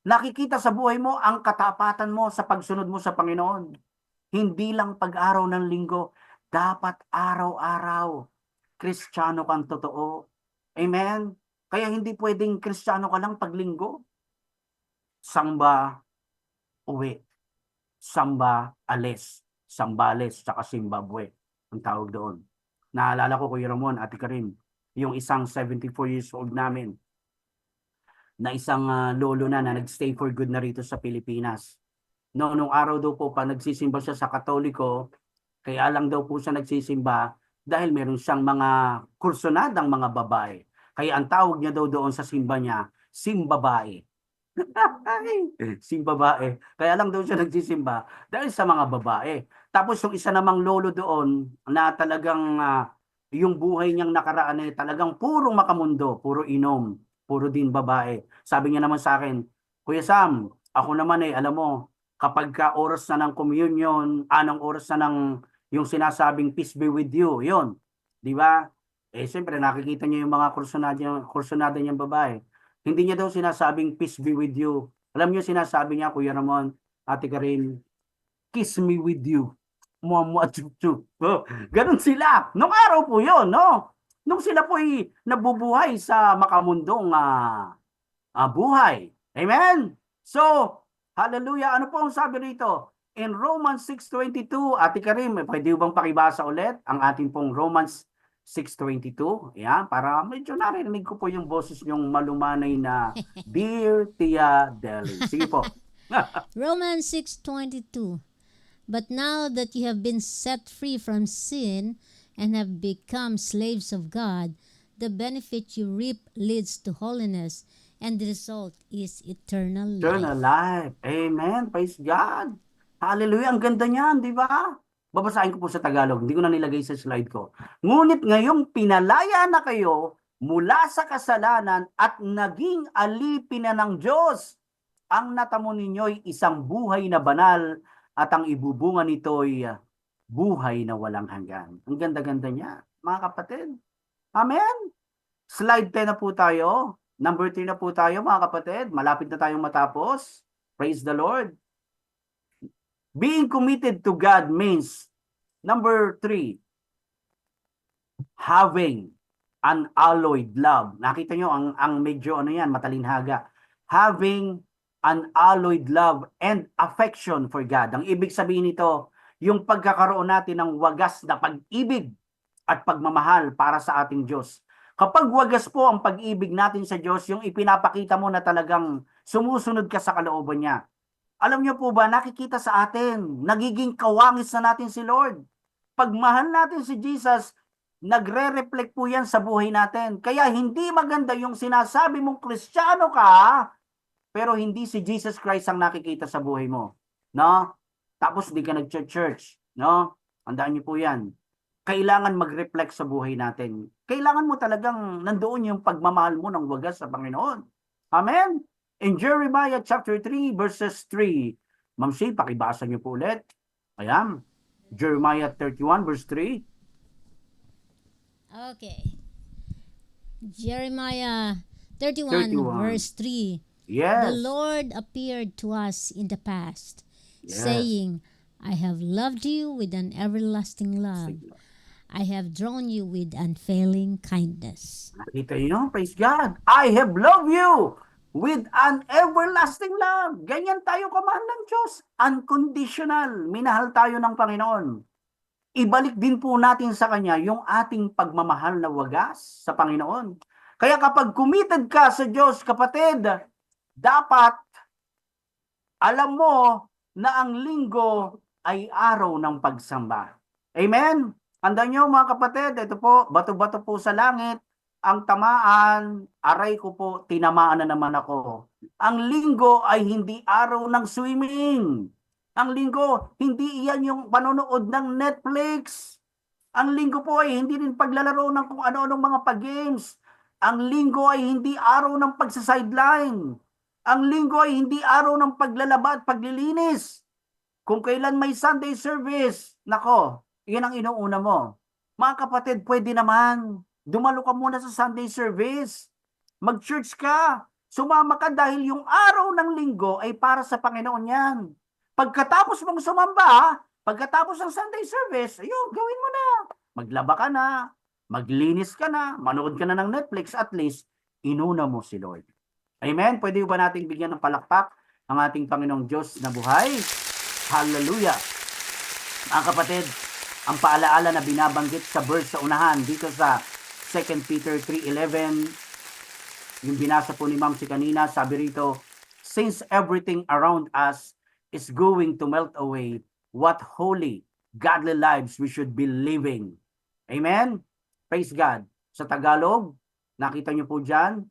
nakikita sa buhay mo ang katapatan mo sa pagsunod mo sa Panginoon. Hindi lang pag-araw ng linggo, dapat araw-araw. Kristiyano kang totoo. Amen? Kaya hindi pwedeng Kristiyano ka lang pag linggo. Samba, uwi. Samba, alis. Sambales, tsaka Zimbabwe. Ang tawag doon. Naalala ko, Kuya Ramon, Ate Karim, yung isang 74 years old namin, na isang lolo na nag-stay for good na rito sa Pilipinas. Nung araw daw po pa nagsisimba siya sa Katoliko, kaya lang daw po siya nagsisimba dahil meron siyang mga kursunadang mga babae. Kaya ang tawag niya daw doon sa simba niya, simbabae. Simbabae. Kaya lang daw siya nagsisimba dahil sa mga babae. Tapos yung isa namang lolo doon na talagang yung buhay niyang nakaraan ay talagang puro makamundo, puro inom, puro din babae. Sabi niya naman sa akin, Kuya Sam, ako naman alam mo, kapag ka oras na ng communion, anong oras na ng yung sinasabing peace be with you, yun. Di ba? Siyempre, nakikita niya yung mga kursunada niyang babae. Hindi niya daw sinasabing peace be with you. Alam niyo, sinasabi niya, Kuya Ramon, Ate Karin, kiss me with you. Mua chup-chup. Ganun sila. Nung araw po yun, no? Nung sila po ay nabubuhay sa makamundong buhay. Amen? So, hallelujah. Ano po ang sabi rito? In Romans 6:22, Ate Karim, pwede bang pakibasa ulit ang ating pong Romans 6:22? Yan, para medyo narinig ko po yung boses yung malumanay na Dear Tia Deli. Sige po. Romans 6:22. But now that you have been set free from sin and have become slaves of God, the benefit you reap leads to holiness, and the result is eternal life. Eternal life. Amen. Praise God. Hallelujah. Ang ganda niyan, di ba? Babasahin ko po sa Tagalog. Hindi ko na nilagay sa slide ko. Ngunit ngayong pinalaya na kayo mula sa kasalanan at naging alipin na ng Diyos, ang natamo ninyo'y isang buhay na banal at ang ibubunga nito'y buhay na walang hanggan. Ang ganda-ganda niya, mga kapatid. Amen? Slide 10 na po tayo. Number 3 na po tayo, mga kapatid. Malapit na tayong matapos. Praise the Lord. Being committed to God means, number 3, having an alloyed love. Nakita nyo, ang medyo matalinhaga. Having an alloyed love and affection for God. Ang ibig sabihin nito, yung pagkakaroon natin ng wagas na pag-ibig at pagmamahal para sa ating Diyos. Kapag wagas po ang pag-ibig natin sa Diyos, yung ipinapakita mo na talagang sumusunod ka sa kalooban niya. Alam niyo po ba, nakikita sa atin, nagiging kawangis na natin si Lord. Pagmahal natin si Jesus, nagre-reflect po yan sa buhay natin. Kaya hindi maganda yung sinasabi mong Kristiyano ka, pero hindi si Jesus Christ ang nakikita sa buhay mo. No? Tapos di ka nag-church. No? Handaan niyo po yan. Kailangan mag-reflect sa buhay natin. Kailangan mo talagang nandoon yung pagmamahal mo ng wagas sa Panginoon. Amen? In Jeremiah chapter 3 verses 3. Ma'am Shay, pakibasa niyo po ulit. Ayan. Jeremiah 31 verse 3. Okay. Jeremiah 31 verse 3. Yes. The Lord appeared to us in the past, Yes. saying, I have loved you with an everlasting love. I have drawn you with unfailing kindness. Nakita niyo? Praise God. I have loved you with an everlasting love. Ganyan tayo kamahal ng Diyos. Unconditional. Minahal tayo ng Panginoon. Ibalik din po natin sa Kanya yung ating pagmamahal na wagas sa Panginoon. Kaya kapag committed ka sa Diyos, kapatid, dapat alam mo na ang linggo ay araw ng pagsamba. Amen? Tandaan nyo mga kapatid, ito po, bato-bato po sa langit, ang tamaan, aray ko po, tinamaan na naman ako. Ang linggo ay hindi araw ng swimming. Ang linggo, hindi iyan yung panonood ng Netflix. Ang linggo po ay hindi rin paglalaro ng kung ano-anong mga pag-games. Ang linggo ay hindi araw ng pagsa-sideline. Ang linggo ay hindi araw ng paglalaba at paglilinis. Kung kailan may Sunday service, nako, yan ang inuuna mo. Mga kapatid, pwede naman. Dumalo ka muna sa Sunday service. Mag-church ka. Sumama ka dahil yung araw ng linggo ay para sa Panginoon yan. Pagkatapos mong sumamba, pagkatapos ng Sunday service, ayun, gawin mo na. Maglaba ka na, maglinis ka na, manood ka na ng Netflix, at least, inuna mo si Lord. Amen? Pwede ba nating bigyan ng palakpak ang ating Panginoong Diyos na buhay? Hallelujah! Mga kapatid, ang paalaala na binabanggit sa verse sa unahan, dito sa 2 Peter 3:11, yung binasa po ni Ma'am si kanina, sabi rito, since everything around us is going to melt away, what holy, godly lives we should be living. Amen? Praise God. Sa Tagalog, nakita niyo po dyan,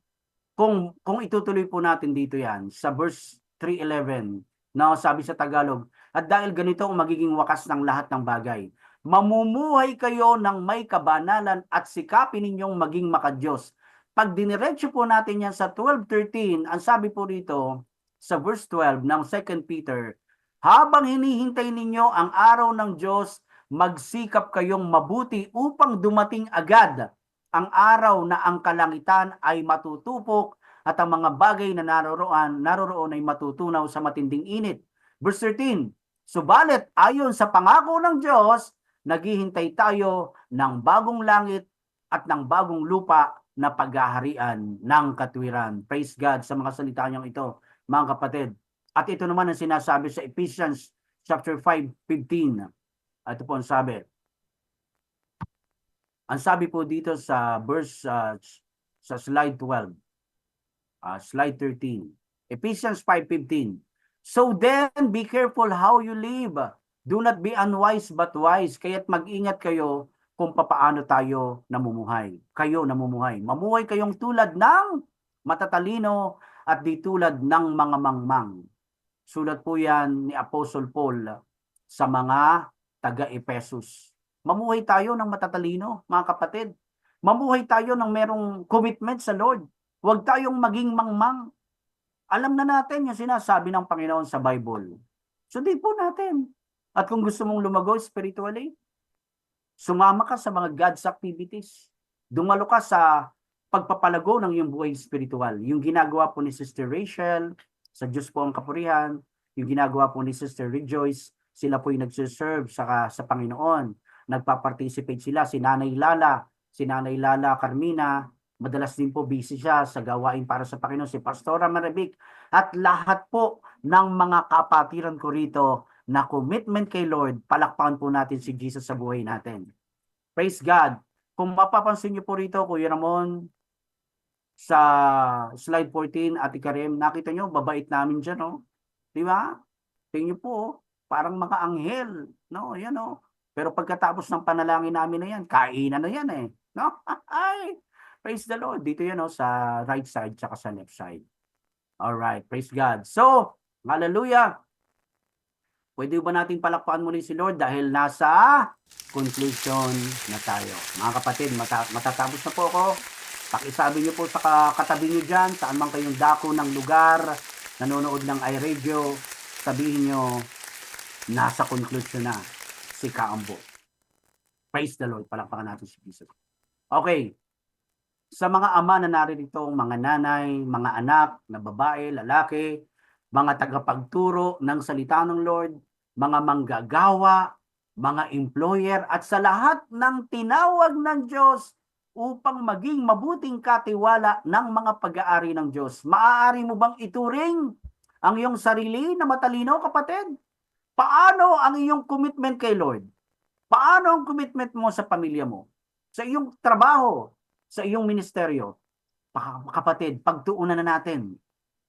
kung itutuloy po natin dito yan, sa verse 3:11, na sabi sa Tagalog, at dahil ganito ang magiging wakas ng lahat ng bagay, mamumuhay kayo ng may kabanalan at sikapin ninyong maging makadiyos. Pag diniretso po natin yan sa 12:13, ang sabi po rito, sa verse 12 ng 2 Peter, habang hinihintay ninyo ang araw ng Diyos, magsikap kayong mabuti upang dumating agad ang araw na ang kalangitan ay matutupok at ang mga bagay na naroroon ay matutunaw sa matinding init. Verse 13, subalit ayon sa pangako ng Diyos, naghihintay tayo ng bagong langit at ng bagong lupa na paghaharian ng katwiran. Praise God sa mga salita niyang ito, mga kapatid. At ito naman ang sinasabi sa Ephesians chapter 5:15. Ito po ang sabi. Ang sabi po dito sa verse sa slide 12. Slide 13. Ephesians 5:15. So then be careful how you live. Do not be unwise but wise. Kaya't mag-ingat kayo kung papaano tayo namumuhay. Kayo namumuhay. Mamuhay kayong tulad ng matatalino at di tulad ng mga mangmang. Sulat po yan ni Apostle Paul sa mga taga-Ephesus. Mamuhay tayo ng matatalino, mga kapatid. Mamuhay tayo ng merong commitment sa Lord. Huwag tayong maging mangmang. Alam na natin yung sinasabi ng Panginoon sa Bible. Sundin po natin. At kung gusto mong lumago spiritually, sumama ka sa mga God's activities. Dumalo ka sa pagpapalago ng iyong buhay spiritual. Yung ginagawa po ni Sister Rachel, sa Diyos po ang kapurihan, yung ginagawa po ni Sister Rejoice, sila po yung nagsiserve sa Panginoon. Nagpa-participate sila, si Nanay Lala Carmina, madalas din po busy siya sa gawain para sa Panginoon, si Pastora Maribik, at lahat po ng mga kapatiran ko rito na commitment kay Lord, palakpakan po natin si Jesus sa buhay natin. Praise God. Kung mapapansin niyo po rito, Kuya Ramon, sa slide 14, Ate Karim, nakita niyo, babait namin dyan, no? Di ba? Tingnan niyo po, parang mga anghel, no? Yan, no? Pero pagkatapos ng panalangin namin na yan, kainan na yan, eh. No? Ay! Praise the Lord. Dito yan, no? Sa right side, tsaka sa left side. Alright, praise God. So, hallelujah! Pwede ba natin palakpakan muli si Lord dahil nasa conclusion na tayo. Mga kapatid, matatapos na po ako. Pakisabi niyo po sa katabi niyo dyan, saan man kayong dako ng lugar, nanonood ng iRadio, sabihin niyo, nasa conclusion na si Kaambo. Praise the Lord. Palakpakan natin si Jesus. Okay. Sa mga ama na naririto, mga nanay, mga anak, na babae, lalaki, mga tagapagturo ng salita ng Lord, mga manggagawa, mga employer, at sa lahat ng tinawag ng Diyos upang maging mabuting katiwala ng mga pag-aari ng Diyos. Maaari mo bang ituring ang iyong sarili na matalino, kapatid? Paano ang iyong commitment kay Lord? Paano ang commitment mo sa pamilya mo? Sa iyong trabaho? Sa iyong ministeryo? Kapatid, pagtuunan na natin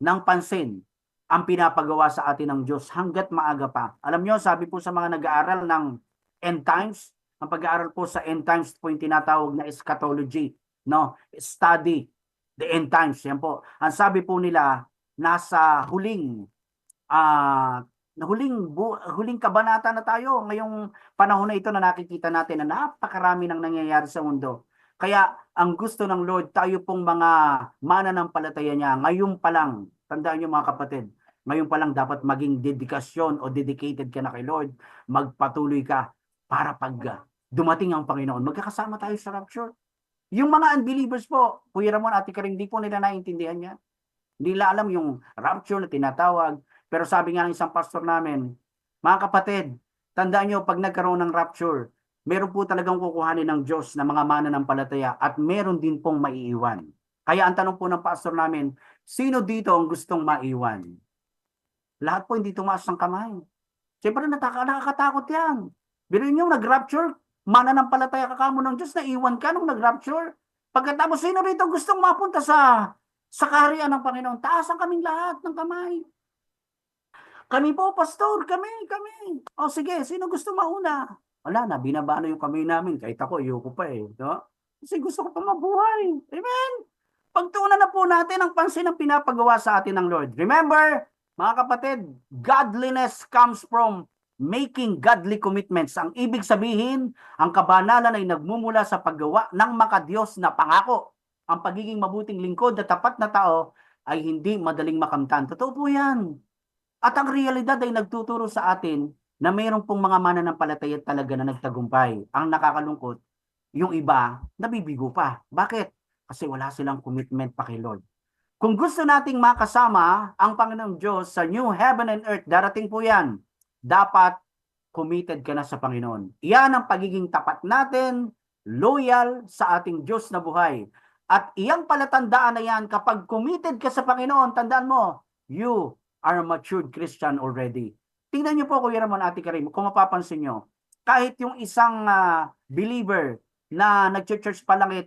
ng pansin ang pinapagawa sa atin ng Diyos hanggat maaga pa. Alam nyo, sabi po sa mga nag-aaral ng end times, ang pag-aaral po sa end times po yung tinatawag na eschatology, no? Study the end times. Yan po. Ang sabi po nila, nasa huling huling kabanata na tayo ngayong panahon na ito na nakikita natin na napakarami nang nangyayari sa mundo. Kaya ang gusto ng Lord, tayo pong mga mananampalataya niya, ngayon pa lang, tandaan niyo mga kapatid, ngayon pa lang dapat maging dedikasyon o dedicated ka na kay Lord, magpatuloy ka para pag dumating ang Panginoon, magkakasama tayo sa rapture. Yung mga unbelievers po, Kuya Ramon, Ate Karing, di po nila naintindihan yan. Hindi nila alam yung rapture na tinatawag. Pero sabi nga ng isang pastor namin, mga kapatid, tandaan nyo, pag nagkaroon ng rapture, meron po talagang kukuhanin ng Diyos na mga mananampalataya at meron din pong maiiwan. Kaya ang tanong po ng pastor namin, sino dito ang gustong maiwan? Lahat po hindi tumaas ng kamay. Siyempre nakakatakot yan. Pero yung nag-rapture, mananampalataya ka kamo ng Diyos, naiwan ka nung nag-rapture. Pagkatapos, sino rito gustong mapunta sa kaharian ng Panginoon? Taasan kaming lahat ng kamay. Kami po, pastor, kami. O sige, sino gusto mauna? Wala na, binabano yung kamay namin. Kahit ako, ayoko pa eh. No? Kasi gusto ko pa mabuhay. Amen? Pagtuunan na po natin ang pansin ng pinapagawa sa atin ng Lord. Remember, mga kapatid, godliness comes from making godly commitments. Ang ibig sabihin, ang kabanalan ay nagmumula sa paggawa ng makadiyos na pangako. Ang pagiging mabuting lingkod at tapat na tao ay hindi madaling makamtan. Totoo po yan. At ang realidad ay nagtuturo sa atin na mayroon pong mga mananampalataya talaga na nagtagumpay. Ang nakakalungkot, yung iba, nabibigo pa. Bakit? Kasi wala silang commitment pa kay Lord. Kung gusto nating makasama ang Panginoong Diyos sa new heaven and earth, darating po yan. Dapat committed ka na sa Panginoon. Iyan ang pagiging tapat natin, loyal sa ating Diyos na buhay. At iyang palatandaan na yan, kapag committed ka sa Panginoon, tandaan mo, you are a matured Christian already. Tingnan niyo po, Kuya Ramon, Ate Karim, kung mapapansin niyo, kahit yung isang believer na nag-church pa lang 3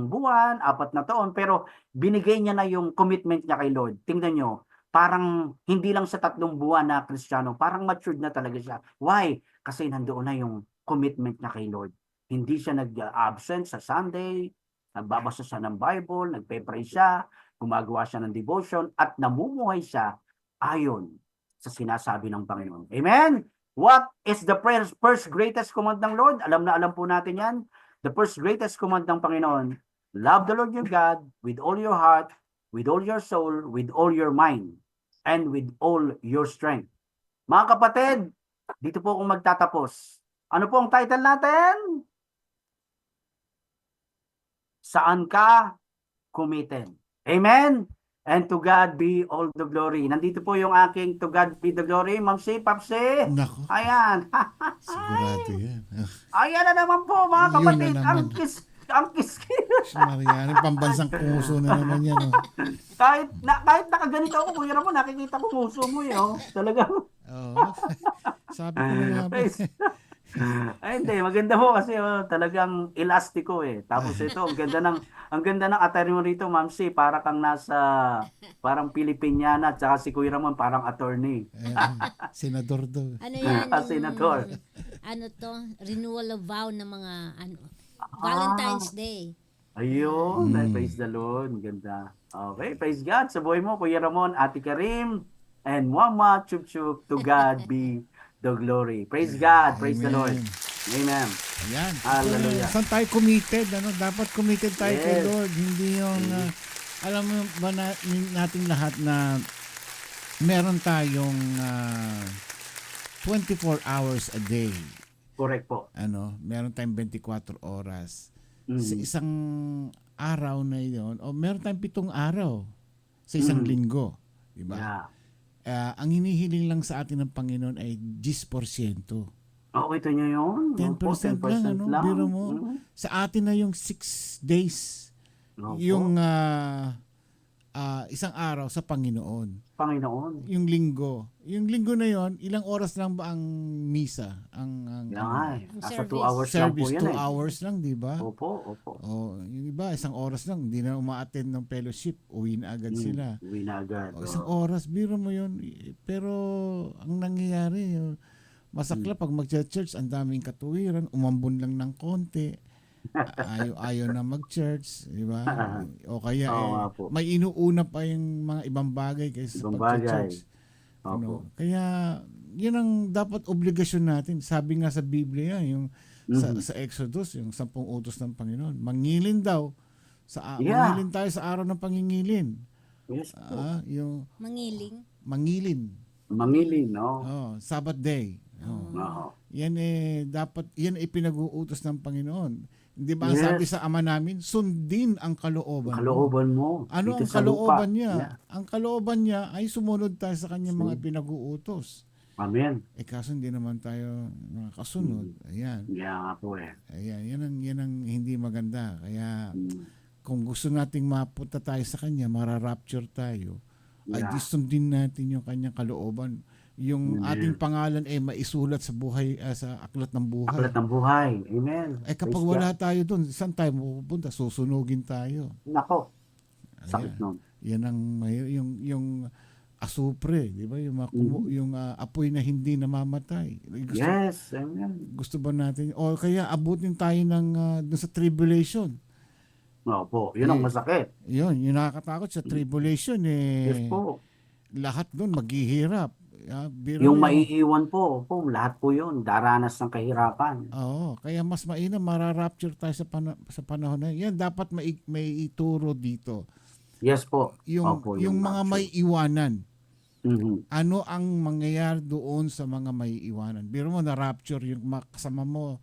buwan, 4 na taon, pero binigay niya na yung commitment niya kay Lord. Tingnan niyo, parang hindi lang sa 3 buwan na Kristiyano, parang matured na talaga siya. Why? Kasi nandoon na yung commitment niya kay Lord. Hindi siya nag-absent sa Sunday, nagbabasa siya ng Bible, nagpe-pray siya, gumagawa siya ng devotion, at namumuhay siya ayon sa sinasabi ng Panginoon. Amen? What is the first greatest command ng Lord? Alam na alam po natin yan. The first greatest command ng Panginoon, love the Lord your God with all your heart, with all your soul, with all your mind, and with all your strength. Mga kapatid, dito po akong magtatapos. Ano po ang title natin? Saan ka committed? Amen? And to God be all the glory. Nandito po yung aking to God be the glory. Mamsi, Papsi. Nako, Ayan. sigurado yan. Ayan na naman po mga Yun kapatid. na Ang naman. kiss. Mariana, pambansang puso na naman yan. Oh. kahit nakaganito ako, Kuya Ramon, nakikita ko puso mo eh. Oh. Talagang. Oo. Sabi ko na nga ba. Ay hindi, maganda mo kasi talagang elastiko eh. Tapos ito, ang ganda ng attire mo rito, Ma'am C, para kang nasa parang Pilipiniana, at saka si Kuya Ramon parang attorney. Senador daw. Ano yan? Senador. Ano to? Renewal of vow ng mga Valentine's Day. Ayun, praise the Lord. Ganda. Okay, praise God. Sa buhay mo, Kuya Ramon, Ate Karim, and Mama Chup Chup, to God be the glory. Praise God. Praise the Lord. Amen. Ayan. Hallelujah. Saan tayo committed? Dapat committed tayo kay Yes. Lord. Hindi yung, alam mo ba natin lahat na meron tayong 24 hours a day. Correct po. Meron tayong 24 oras. Sa isang araw na yun, o meron tayong 7 araw sa isang linggo. Diba? Yeah. Ang hinihiling lang sa atin ng Panginoon ay 10%. Ito nyo yun. 10% lang, ano? Biro mo. Sa atin na yung 6 days. Yung isang araw sa Panginoon. Panginoon. Yung linggo. Yung linggo na yon, ilang oras lang ba ang misa? Ang Nasa 2 service. hours lang po service, yan 2 hours lang, di ba? Opo. Oh, yung iba, isang oras lang. Hindi na uma-attend ng fellowship. Uwi na agad sila. Uwi na agad. Isang oras, biro mo yun. Pero, ang nangyayari, masakla pag mag-church, ang daming katuwiran, umambon lang ng konti. Ayaw na mag-church, di ba? O kaya, nga po. may inuuna pa yung mga ibang bagay kaysa sa Ibang bagay. pag-church. Opo. Kaya, yun ang dapat obligasyon natin. Sabi nga sa Biblia, yung sa Exodus, yung 10 utos ng Panginoon. Mangilin daw. Mangilin tayo sa araw ng pangingilin. Yes po. Yung Mangiling. mangilin. Mangilin, no? Sabbath day. Oo. Yan dapat, yan pinag-uutos ng Panginoon. Hindi ba ang Yes. sabi sa Ama namin, sundin ang kalooban mo. Kalooban mo. Ano dito ang sa kalooban lupa. niya? Yeah. Ang kalooban niya ay sumunod tayo sa kanyang mga pinag-uutos. Amen. Kaso hindi naman tayo kasunod. Ayan. Yeah nga po eh. Ayan. Yan ang hindi maganda. Kaya kung gusto nating mapunta tayo sa kanya, mararapture tayo, ay Yeah. sundin natin yung kanyang kalooban. Yung ating pangalan ay maisulat sa buhay, sa aklat ng buhay. Aklat ng buhay. Amen. Kapag Praise wala tayo doon, saan tayo pupunta? Susunugin tayo. God. Nako. Sakit nun. Yan ang yung asupre, di ba? Yung yung apoy na hindi namamatay. Yes. Amen. Gusto ba natin o kaya abutin tayo ng dun sa tribulation? Opo. Yun ang masakit. Yun, yung nakakatakot sa tribulation Yes po. lahat doon maghihirap. Yung maiiwan po, lahat po yun, daranas ng kahirapan. Oo, kaya mas mainam mararapture tayo sa panahon na yan. Dapat may ituro dito. Yes po. Yung mga rapture. may iwanan. Mhm. Ano ang mangyayari doon sa mga may iwanan? Biro mo na rapture yung kasama mo,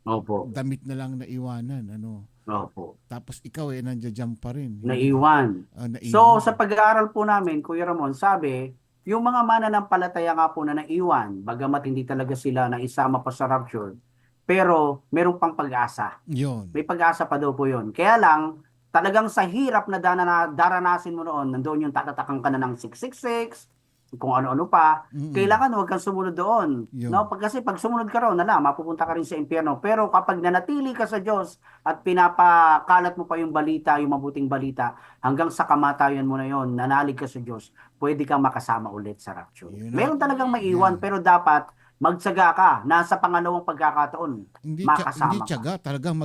Opo. damit na lang na iwanan, ano. Opo. Tapos ikaw nandiyan pa rin. Naiwan. Naiwan. So, sa pag-aaral po namin, Kuya Ramon, sabi, yung mga mananampalataya nga po na naiwan, bagamat hindi talaga sila na isama pa sa rapture, pero meron pang pag-asa. Yun. May pag-asa pa daw po yun. Kaya lang, talagang sa hirap na daranasin mo noon, nandoon yung tatatakan ka na ng 666, kung ano-ano pa, kailangan huwag kang sumunod doon. Yun. No? Kasi pag sumunod ka raw, mapupunta ka rin sa impyerno. Pero kapag nanatili ka sa Diyos at pinapakalat mo pa yung balita, yung mabuting balita, hanggang sa kamatayan mo na yon, nanalig ka sa Diyos, pwede kang makasama ulit sa rapture. Meron talagang maiwan, pero dapat magtsaga ka. Nasa pangalawang pagkakataon, makasama hindi ka. tiyaga, talagang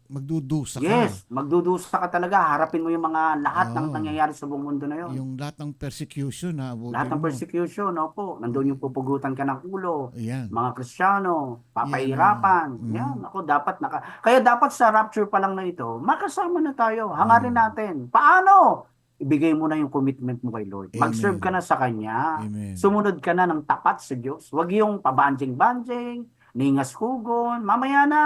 magdudusa ka. Yes, magdudusa ka talaga. Harapin mo yung mga lahat ng Oo. nangyayari sa buong mundo na yon. Yung lahat ng persecution na abutin Lahat ng mo. persecution, opo. Nandun yung pupugutan ka ng ulo. Ayan. Mga Kristyano, papahirapan. Yan, ako dapat Kaya dapat sa rapture pa lang na ito, makasama na tayo. Hangarin natin. Paano? Ibigay mo na yung commitment mo kay Lord. Amen. Mag-serve ka na sa Kanya. Amen. Sumunod ka na ng tapat sa Diyos. Huwag yung pabanjing-banjing, ningas hugon, mamaya na.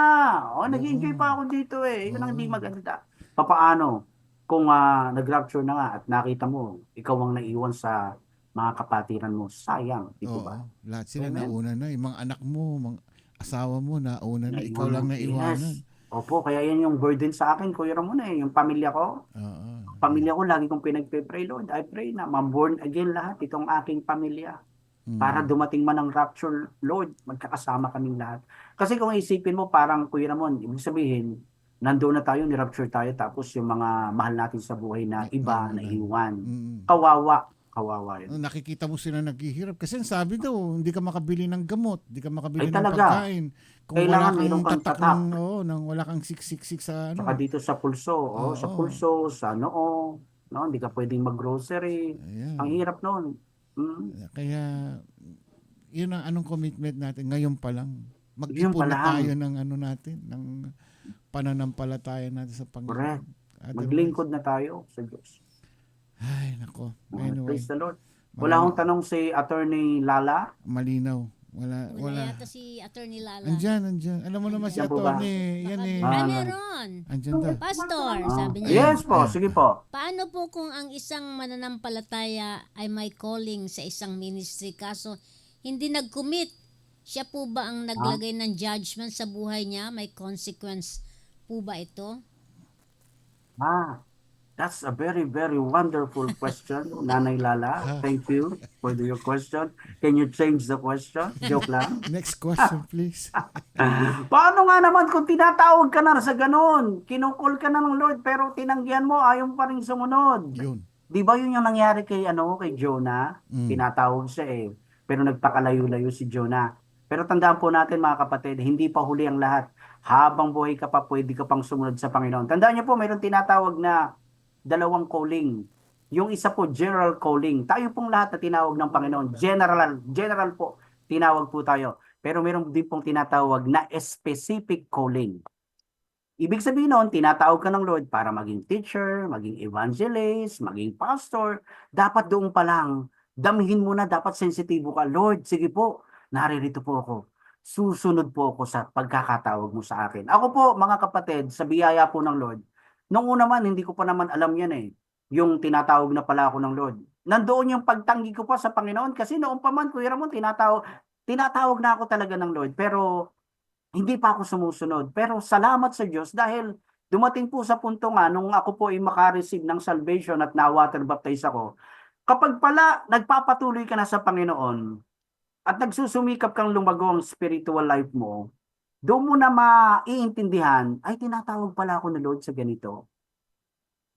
Nag-enjoy pa ako dito eh. Yun ang hindi maganda. Papaano? Kung nag-rapture na nga at nakita mo, ikaw ang naiwan sa mga kapatiran mo, sayang. Dito ba? Lahat sila Amen. nauna na. Yung mga anak mo, mga asawa mo, nauna na. Ikaw Naiwanan. lang naiwanan. Yes. Opo, kaya yan yung burden sa akin, Kuya Ramon yung pamilya ko. Oo. Pamilya ko, lagi kong pinagpe-pray, Lord. I pray na ma-born again lahat itong aking pamilya. Para dumating man ang rapture, Lord, magkakasama kaming lahat. Kasi kung isipin mo, parang Kuya Ramon, ibig sabihin, nandoon na tayo, ni-rapture tayo, tapos yung mga mahal natin sa buhay na iba, na iwan. Kawawa yun. Nakikita mo sila naghihirap. Kasi ang sabi daw, hindi ka makabili ng gamot, hindi ka makabili Ay, ng talaga. pagkain. Kung Kailangan wala mayroon kang kang tatak tatak. wala kang siksik sa Saka dito sa pulso, sa Oo. pulso, sa noo, no? Hindi ka pwedeng mag-grocery. Ayan. Ang hirap noon. Kaya, yun ang anong commitment natin ngayon pa lang. Ngayon Mag-ipon pa na lang. tayo ng natin, ng pananampalataya natin sa Panginoon. Correct. Otherwise, Maglingkod na tayo sa Diyos. Ay, nako. Anyway, Praise the Lord. Wala akong tanong si Attorney Lala. malinaw. Wala. Wala yata si Attorney Lala. Andyan. Alam mo naman si Yan po ba? attorney. Yan eh. Meron. Andyan daw. Pastor, sabi niya. Yes po, sige po. Paano po kung ang isang mananampalataya ay may calling sa isang ministry kaso hindi nag-commit Siya po ba ang naglagay ng judgment sa buhay niya? May consequence po ba ito? That's a very, very wonderful question, Nanay Lala. Thank you for your question. Can you change the question? Joke lang. Next question, please. Paano nga naman kung tinatawag ka na sa ganun? Kinukol ka na ng Lord pero tinanggihan mo, ayaw pa rin sumunod. Yun. Di ba yun yung nangyari kay Jonah? Tinatawag siya pero nagpakalayo-layo si Jonah. Pero tandaan po natin mga kapatid, hindi pa huli ang lahat. Habang buhay ka pa, pwede ka pang sumunod sa Panginoon. Tandaan niyo po, mayroong tinatawag na dalawang calling. Yung isa po, general calling. Tayo pong lahat na tinawag ng Panginoon. General po, tinawag po tayo. Pero mayroon din pong tinatawag na specific calling. Ibig sabihin noon, tinatawag ka ng Lord para maging teacher, maging evangelist, maging pastor. Dapat doon pa lang, damhin mo na, dapat sensitibo ka. Lord, sige po, naririto po ako. Susunod po ako sa pagkakatawag mo sa akin. Ako po, mga kapatid, sa biyaya po ng Lord, nung una man, hindi ko pa naman alam yan yung tinatawag na pala ako ng Lord. Nandoon yung pagtanggi ko pa sa Panginoon kasi noon pa man, Kuya Ramon, tinatawag na ako talaga ng Lord. Pero hindi pa ako sumusunod. Pero salamat sa Diyos dahil dumating po sa punto nga nung ako po ay makareceive ng salvation at na-water baptize ako. Kapag pala nagpapatuloy ka na sa Panginoon at nagsusumikap kang lumago ang spiritual life mo, doon mo na maiintindihan, ay tinatawag pala ako ni Lord sa ganito.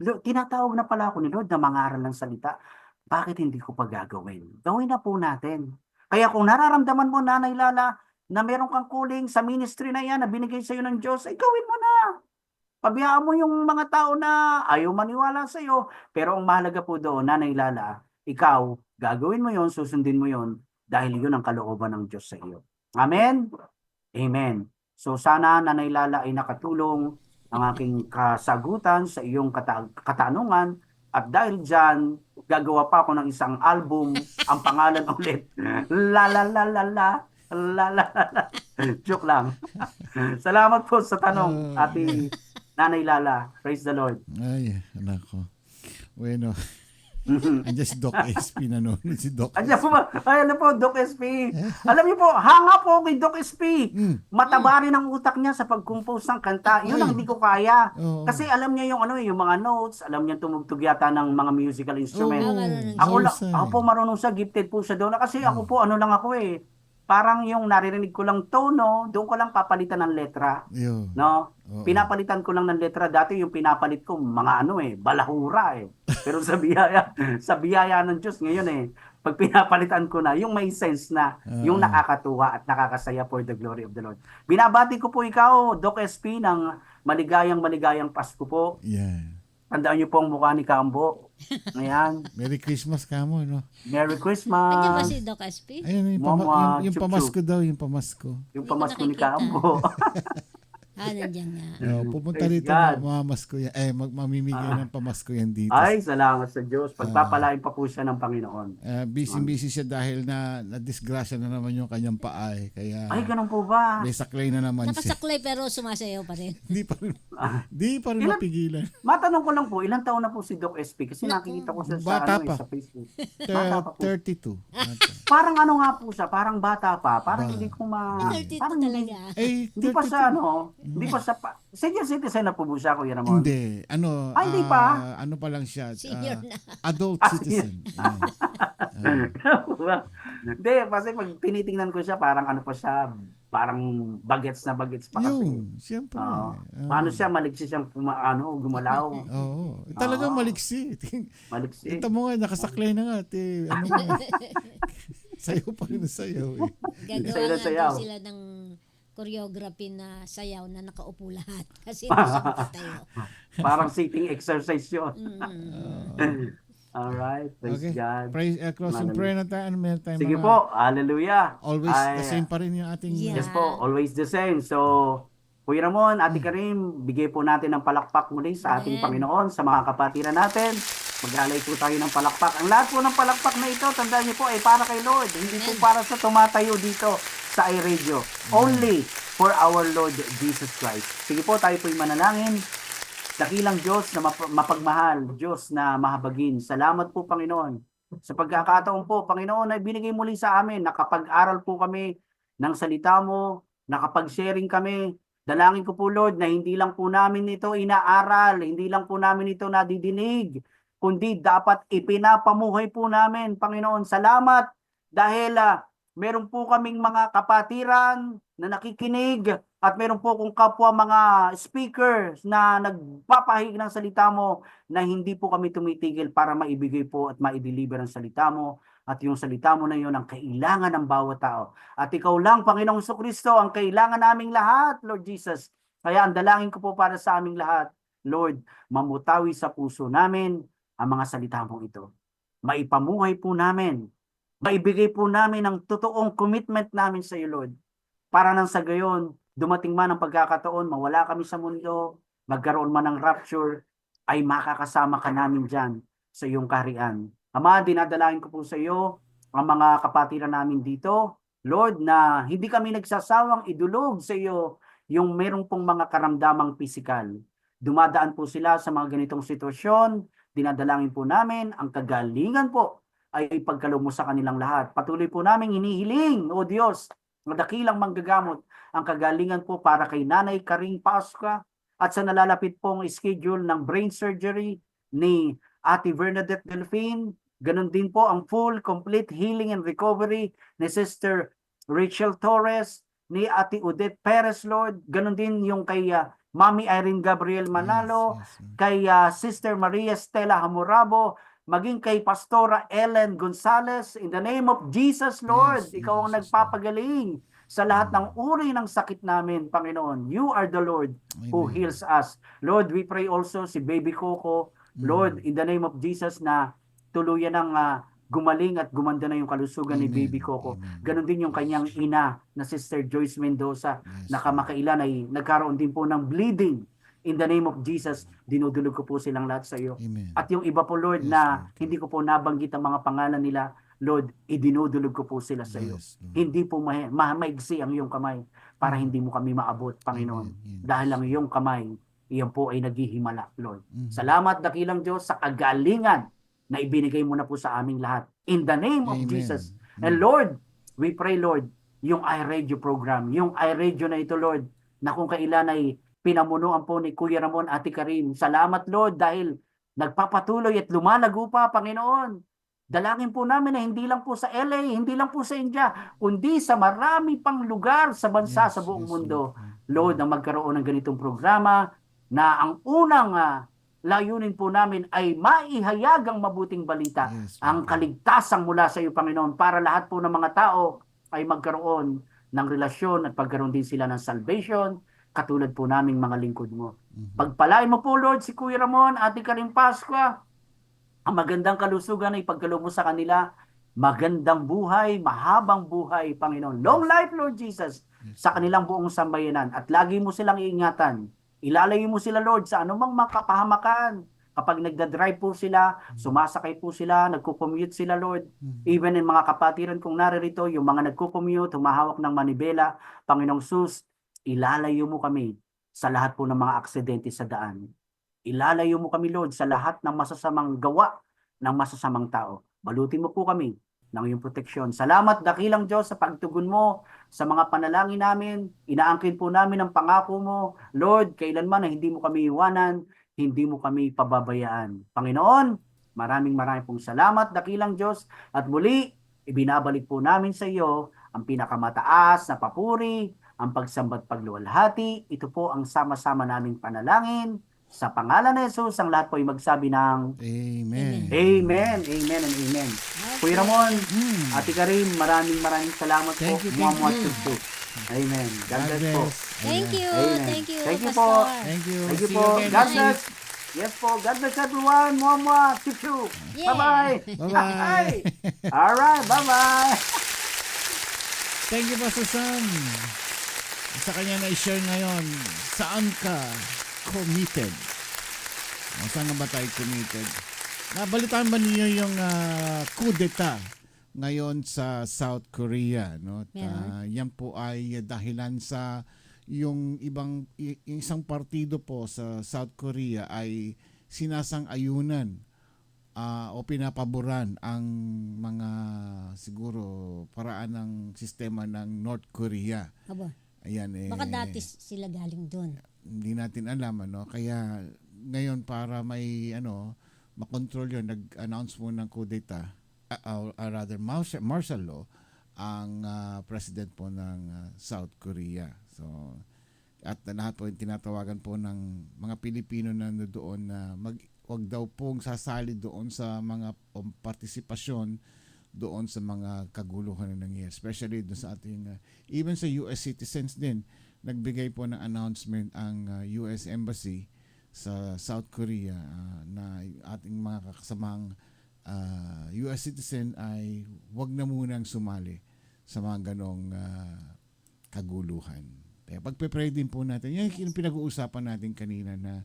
Tinatawag na pala ako ni Lord na mangaral ng salita. Bakit hindi ko pa gagawin? Gawin na po natin. Kaya kung nararamdaman mo, Nanay Lala, na meron kang calling sa ministry na yan na binigay sa iyo ng Diyos, ay gawin mo na. Pabiyaan mo yung mga tao na ayaw maniwala sa iyo. Pero ang mahalaga po doon, Nanay Lala, ikaw, gagawin mo yon, susundin mo yon, dahil yun ang kalooban ng Diyos sa iyo. Amen? Amen. So sana, Nanay Lala, ay nakatulong ang aking kasagutan sa iyong katanungan. At dahil dyan, gagawa pa ako ng isang album. Ang pangalan ulit, La La La La La La La La. Joke lang. Salamat po sa tanong, Ate Nanay Lala. Praise the Lord. Ay, anak ko. Bueno. Andiyan si Doc SP nanonood. Si Doc Andiyan po ba? Ay, ano po, Doc SP. Alam niyo po, hanga po kay Doc SP. Mataba rin ang utak niya sa pag-compose ng kanta. Yun ang hindi ko kaya. Oo. Kasi alam niya yung mga notes, alam niya tumugtog yata ng mga musical instrument. Oo. Ako po marunong siya, gifted po siya doon. Kasi ako po, ano lang ako parang yung naririnig ko lang tono, doon ko lang papalitan ng letra. Yun. No? Oo. Pinapalitan ko lang ng letra. Dati yung pinapalit ko, mga balahura Pero sa biyaya ng Diyos ngayon pag pinapalitan ko na, yung may sense na, yung nakakatuwa at nakakasaya for the glory of the Lord. Binabati ko po ikaw, Doc SP, ng maligayang Pasko po. Yeah. Tandaan niyo po ang mukha ni Kambo. Ayan. Merry Christmas ka mo, no? Merry Andiyan ba Christmas. si Doc SP? Ayun, Mama, yung chup-chup. pamasko daw, yung pamasko. Yung Hindi ko pamasko ni nakikita. Kambo. Nandiyan nga. Pupunta Praise rito, God. mamamasko yan. Mamimigay ng pamasko yan dito. Ay, salamat sa Diyos. Pagpapalain pa po siya ng Panginoon. Busy siya dahil na-disgrasya na naman yung kanyang paa Kaya Ay, ganun po ba? may saklay na naman siya. Nakasaklay pero sumasayaw pa rin. Di pa rin Ilan- mapigilan. Matanong ko lang po, ilang taon na po si Doc SP? Kasi nakikita ko siya Bata pa. sa Facebook. Bata pa po. 32. Parang ano nga po siya, parang bata pa. Parang hindi ko 32 Parang talaga. hindi pa siya hindi pa siya senior citizen na po ba siya, Kuya Ramon? Hindi. Hindi pa? Ano pa lang siya? Senior na. Adult citizen. Hindi, kasi pag tinitingnan ko siya, parang ano pa siya, parang bagets na bagets pa kasi. Yun, siyempre. Oo. Paano siya, maliksi siyang gumalaw. Oo. Talagang maliksi. Maliksi. Ito mo nga, nakasaklay na nga. Ano mo? Sayaw pa rin ang sayaw Gagawa Sayaw na nga sayaw. daw sila ng choreography na sayaw na nakaupo lahat. Kasi hindi siya makatayo. Parang sitting exercise yun. Alright, praise Okay. God. Praise, closing Hallelujah. prayer na tayo. Ano meron tayo Sige mga- po, hallelujah. Always Ay, the same pa rin yung ating... Yeah. Yes po, always the same. So, Kuya Ramon, Ate Karim, bigay po natin ng palakpak muli sa ating Amen. Panginoon, sa mga kapatiran natin. Maglalay po tayo ng palakpak. Ang lahat po ng palakpak na ito, tandaan niyo po, ay para kay Lord. Hindi po para sa tumatayo dito sa iRadio. Only for our Lord Jesus Christ. Sige po, tayo po'y manalangin. Dakilang Diyos na mapagmahal, Diyos na mahabagin. Salamat po, Panginoon. Sa pagkakataon po, Panginoon, ay binigay muli sa amin. Nakapag-aral po kami ng salita mo, nakapag-sharing kami. Dalangin ko po Lord na hindi lang po namin ito inaaral, hindi lang po namin ito nadidinig, kundi dapat ipinapamuhay po namin, Panginoon. Salamat dahil meron po kaming mga kapatiran na nakikinig at meron po kong kapwa mga speakers na nagpapahig ng salita mo na hindi po kami tumitigil para maibigay po at maideliver ang salita mo. At yung salita mo na yun ang kailangan ng bawat tao. At ikaw lang, Panginoong Kristo, ang kailangan naming lahat, Lord Jesus. Kaya ang dalangin ko po para sa aming lahat, Lord, mamutawi sa puso namin ang mga salita mong ito. Maipamuhay po namin, maibigay po namin ang totoong commitment namin sa iyo, Lord. Para nang sa gayon, dumating man ang pagkakataon, mawala kami sa mundo, magkaroon man ng rapture, ay makakasama ka namin dyan sa iyong kaharian. Ama, dinadalain ko po sa iyo ang mga kapatiran namin dito, Lord, na hindi kami nagsasawang idulog sa iyo yung meron pong mga karamdamang pisikal. Dumadaan po sila sa mga ganitong sitwasyon, dinadalangin po namin ang kagalingan po ay ipagkaloob mo sa kanilang lahat. Patuloy po namin hinihiling, O Diyos, na dakilang manggagamot ang kagalingan po para kay Nanay Karing Pascua at sa nalalapit pong schedule ng brain surgery ni Ate Bernadette Delphine. Ganon din po ang full, complete healing and recovery ni Sister Rachel Torres, ni Ate Odette Perez, Lord. Ganon din yung kay Mami Irene Gabriel Manalo, kay Sister Maria Stella Hamurabo, maging kay Pastora Ellen Gonzalez. In the name of Jesus, Lord, ikaw ang nagpapagaling sa lahat ng uri ng sakit namin, Panginoon. You are the Lord who heals us. Lord, we pray also si Baby Coco, Lord, in the name of Jesus, na tuluyan ng gumaling at gumanda na yung kalusugan ni Baby Coco. Ganon din yung kanyang ina na Sister Joyce Mendoza na kamakailan ay nagkaroon din po ng bleeding. In the name of Jesus, dinudulog ko po silang lahat sa iyo. At yung iba po, Lord, na hindi ko po nabanggit ang mga pangalan nila, Lord, idinudulog ko po sila sa iyo. Hindi po maigsi ang iyong kamay para hindi mo kami maabot, Panginoon. Dahil ang iyong kamay, iyan po ay naghihimala, Lord. Salamat, dakilang Diyos, sa kagalingan na ibinigay mo na po sa aming lahat. In the name of Jesus. And Lord, we pray, Lord, yung iRadio program, yung iRadio na ito, Lord, na kung kailan ay pinamunuan po ni Kuya Ramon, Ate Karim. Salamat, Lord, dahil nagpapatuloy at lumalago pa, Panginoon. Dalangin po namin na hindi lang po sa LA, hindi lang po sa India, kundi sa marami pang lugar sa bansa, sa buong mundo. Lord, na magkaroon ng ganitong programa na ang unang layunin po namin ay maihayag ang mabuting balita, ang kaligtasan mula sa iyo, Panginoon, para lahat po ng mga tao ay magkaroon ng relasyon at pagkaroon din sila ng salvation, katulad po naming mga lingkod mo. Pagpalain mo po, Lord, si Kuya Ramon, Ate Karing Pascua, ang magandang kalusugan ay pagkaloob mo sa kanila, magandang buhay, mahabang buhay, Panginoon. Long life, Lord Jesus, sa kanilang buong sambayanan. At lagi mo silang iingatan. Ilalayo mo sila, Lord, sa anumang makapahamakan. Kapag nagda-drive po sila, sumasakay po sila, nagko-commute sila, Lord. Even in mga kapatiran kong naririto, yung mga nagko-commute, humahawak ng manibela, Panginoong Sus, ilalayo mo kami sa lahat po ng mga aksidente sa daan. Ilalayo mo kami, Lord, sa lahat ng masasamang gawa ng masasamang tao. Balutin mo po kami ng iyong proteksyon. Salamat, dakilang Diyos, sa pagtugon mo sa mga panalangin namin. Inaangkin po namin ang pangako mo. Lord, kailanman na hindi mo kami iwanan, hindi mo kami pababayaan. Panginoon, maraming pong salamat, dakilang Diyos. At muli, ibinabalik po namin sa iyo ang pinakamataas na papuri, ang pagsambat pagluwalhati. Ito po ang sama-sama naming panalangin. Sa pangalan ni Jesus, ang lahat po ay magsabi ng Amen. Amen, Amen, and Amen. Kuya Ramon, Ate Karim, maraming salamat po. Thank you. Amen. God bless po. Thank you. Amen. Thank you, Thank you Pastor. po. Thank you. Thank you See po. you again God next bless. Yes po. God bless everyone. Mwah, chuchu. Yeah. Bye-bye. Bye-bye. All right. Bye-bye. Thank you, Pastor Sam. Sa kanya na-share ngayon, saan ka committed? O, saan na ba tayo committed? Nabalitaan ba niyo yung coup d'etat ngayon sa South Korea? No? Yan po ay dahilan sa yung isang partido po sa South Korea ay sinasang-ayunan o pinapaboran ang mga siguro paraan ng sistema ng North Korea. Aba, Ayan baka dati sila galing doon. hindi natin alam kaya ngayon para may makontrol yun, nag-announce mo ng coup d'etat or rather martial law ang president po ng South Korea. So at lahat po tinatawagan po ng mga Pilipino na doon na wag daw pong sasali doon sa mga partisipasyon doon sa mga kaguluhan na nangyayari, especially doon sa ating even sa US citizens din. Nagbigay po ng announcement ang US Embassy sa South Korea na ating mga kasamang US citizen ay wag na munang sumali sa mga ganong kaguluhan. Kaya pagpe-pray din po natin. Yan yung pinag-uusapan natin kanina na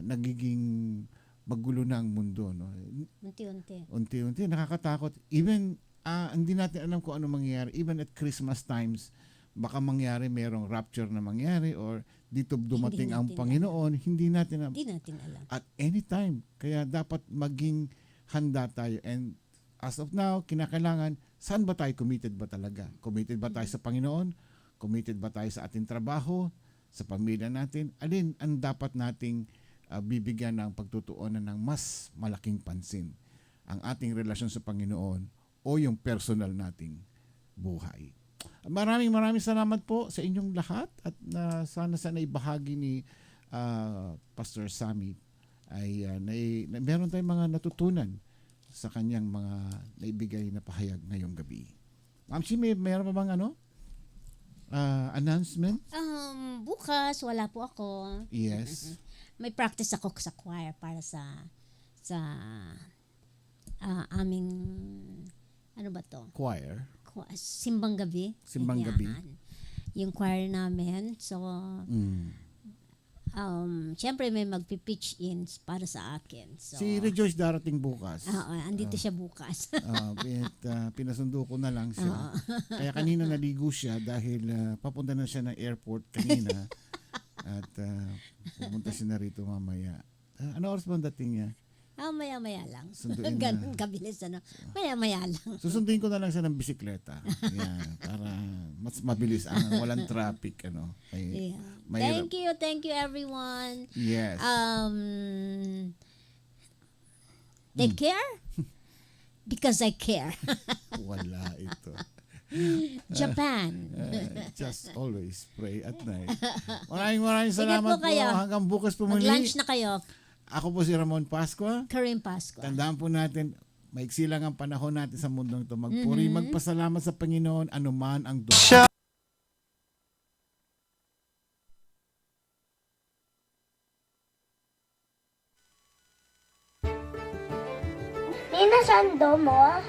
nagiging magulo na ang mundo. No? Unti-unti. Unti-unti, nakakatakot. Even, hindi natin alam kung ano mangyayari. Even at Christmas times, baka mangyari merong rapture na mangyari or dito dumating ang Panginoon, hindi natin alam. Hindi natin alam. At any time. Kaya dapat maging handa tayo. And as of now, kinakailangan, saan ba tayo committed ba talaga? Committed ba tayo sa Panginoon? Committed ba tayo sa ating trabaho? Sa pamilya natin? Alin ang dapat nating bibigyan ng pagtutuunan ng mas malaking pansin? Ang ating relasyon sa Panginoon o yung personal nating buhay? Maraming salamat po sa inyong lahat at sana ibahagi ni Pastor Sammy ay meron tayong mga natutunan sa kanyang mga naibigay na pahayag ngayong gabi. Ma'am Chi, meron pa bang announcement? Bukas wala po ako. Yes. May practice ako sa choir para sa aming ano ba to? Choir. Simbang gabi. Simbang Ayan. gabi. Yung choir namin. So, syempre may magpi-pitch in para sa akin. So, Si Rejoice darating bukas. andito siya bukas. Pinasundo ko na lang siya. Kaya kanina naligo siya dahil papunta na siya ng airport kanina. At pumunta siya na rito mamaya. Ano oras ba ang dating niya? Maya-maya lang. Sunduin na. Ganun kabilis Maya-maya lang. Susunduin ko na lang siya ng bisikleta. Yan, para mas mabilis ang walang traffic. Yeah. May- Thank you everyone. Yes. Take care because I care. Wala ito. Japan. Just always pray at night. Maraming salamat po kayo. Hanggang bukas po muli. Mag-lunch na kayo. Ako po si Ramon Pascua. Karim Pascua. Tandaan po natin, maiksi lang ang panahon natin sa mundong ito. Magpuri, magpasalamat sa Panginoon, anuman ang doon. Minasan domo,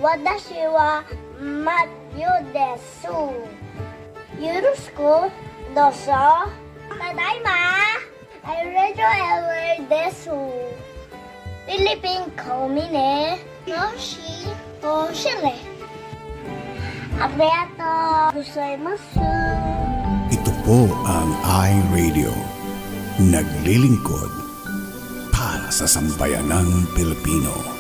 watashi wa Matthew desu. Yoroshiku dozo. Tadaima, I Radio Ever desu. Philippine Komine, Noshi, Oshire. Abeato gozaimasu. Ito po ang iRadio. Naglilingkod para sa sambayanang Pilipino.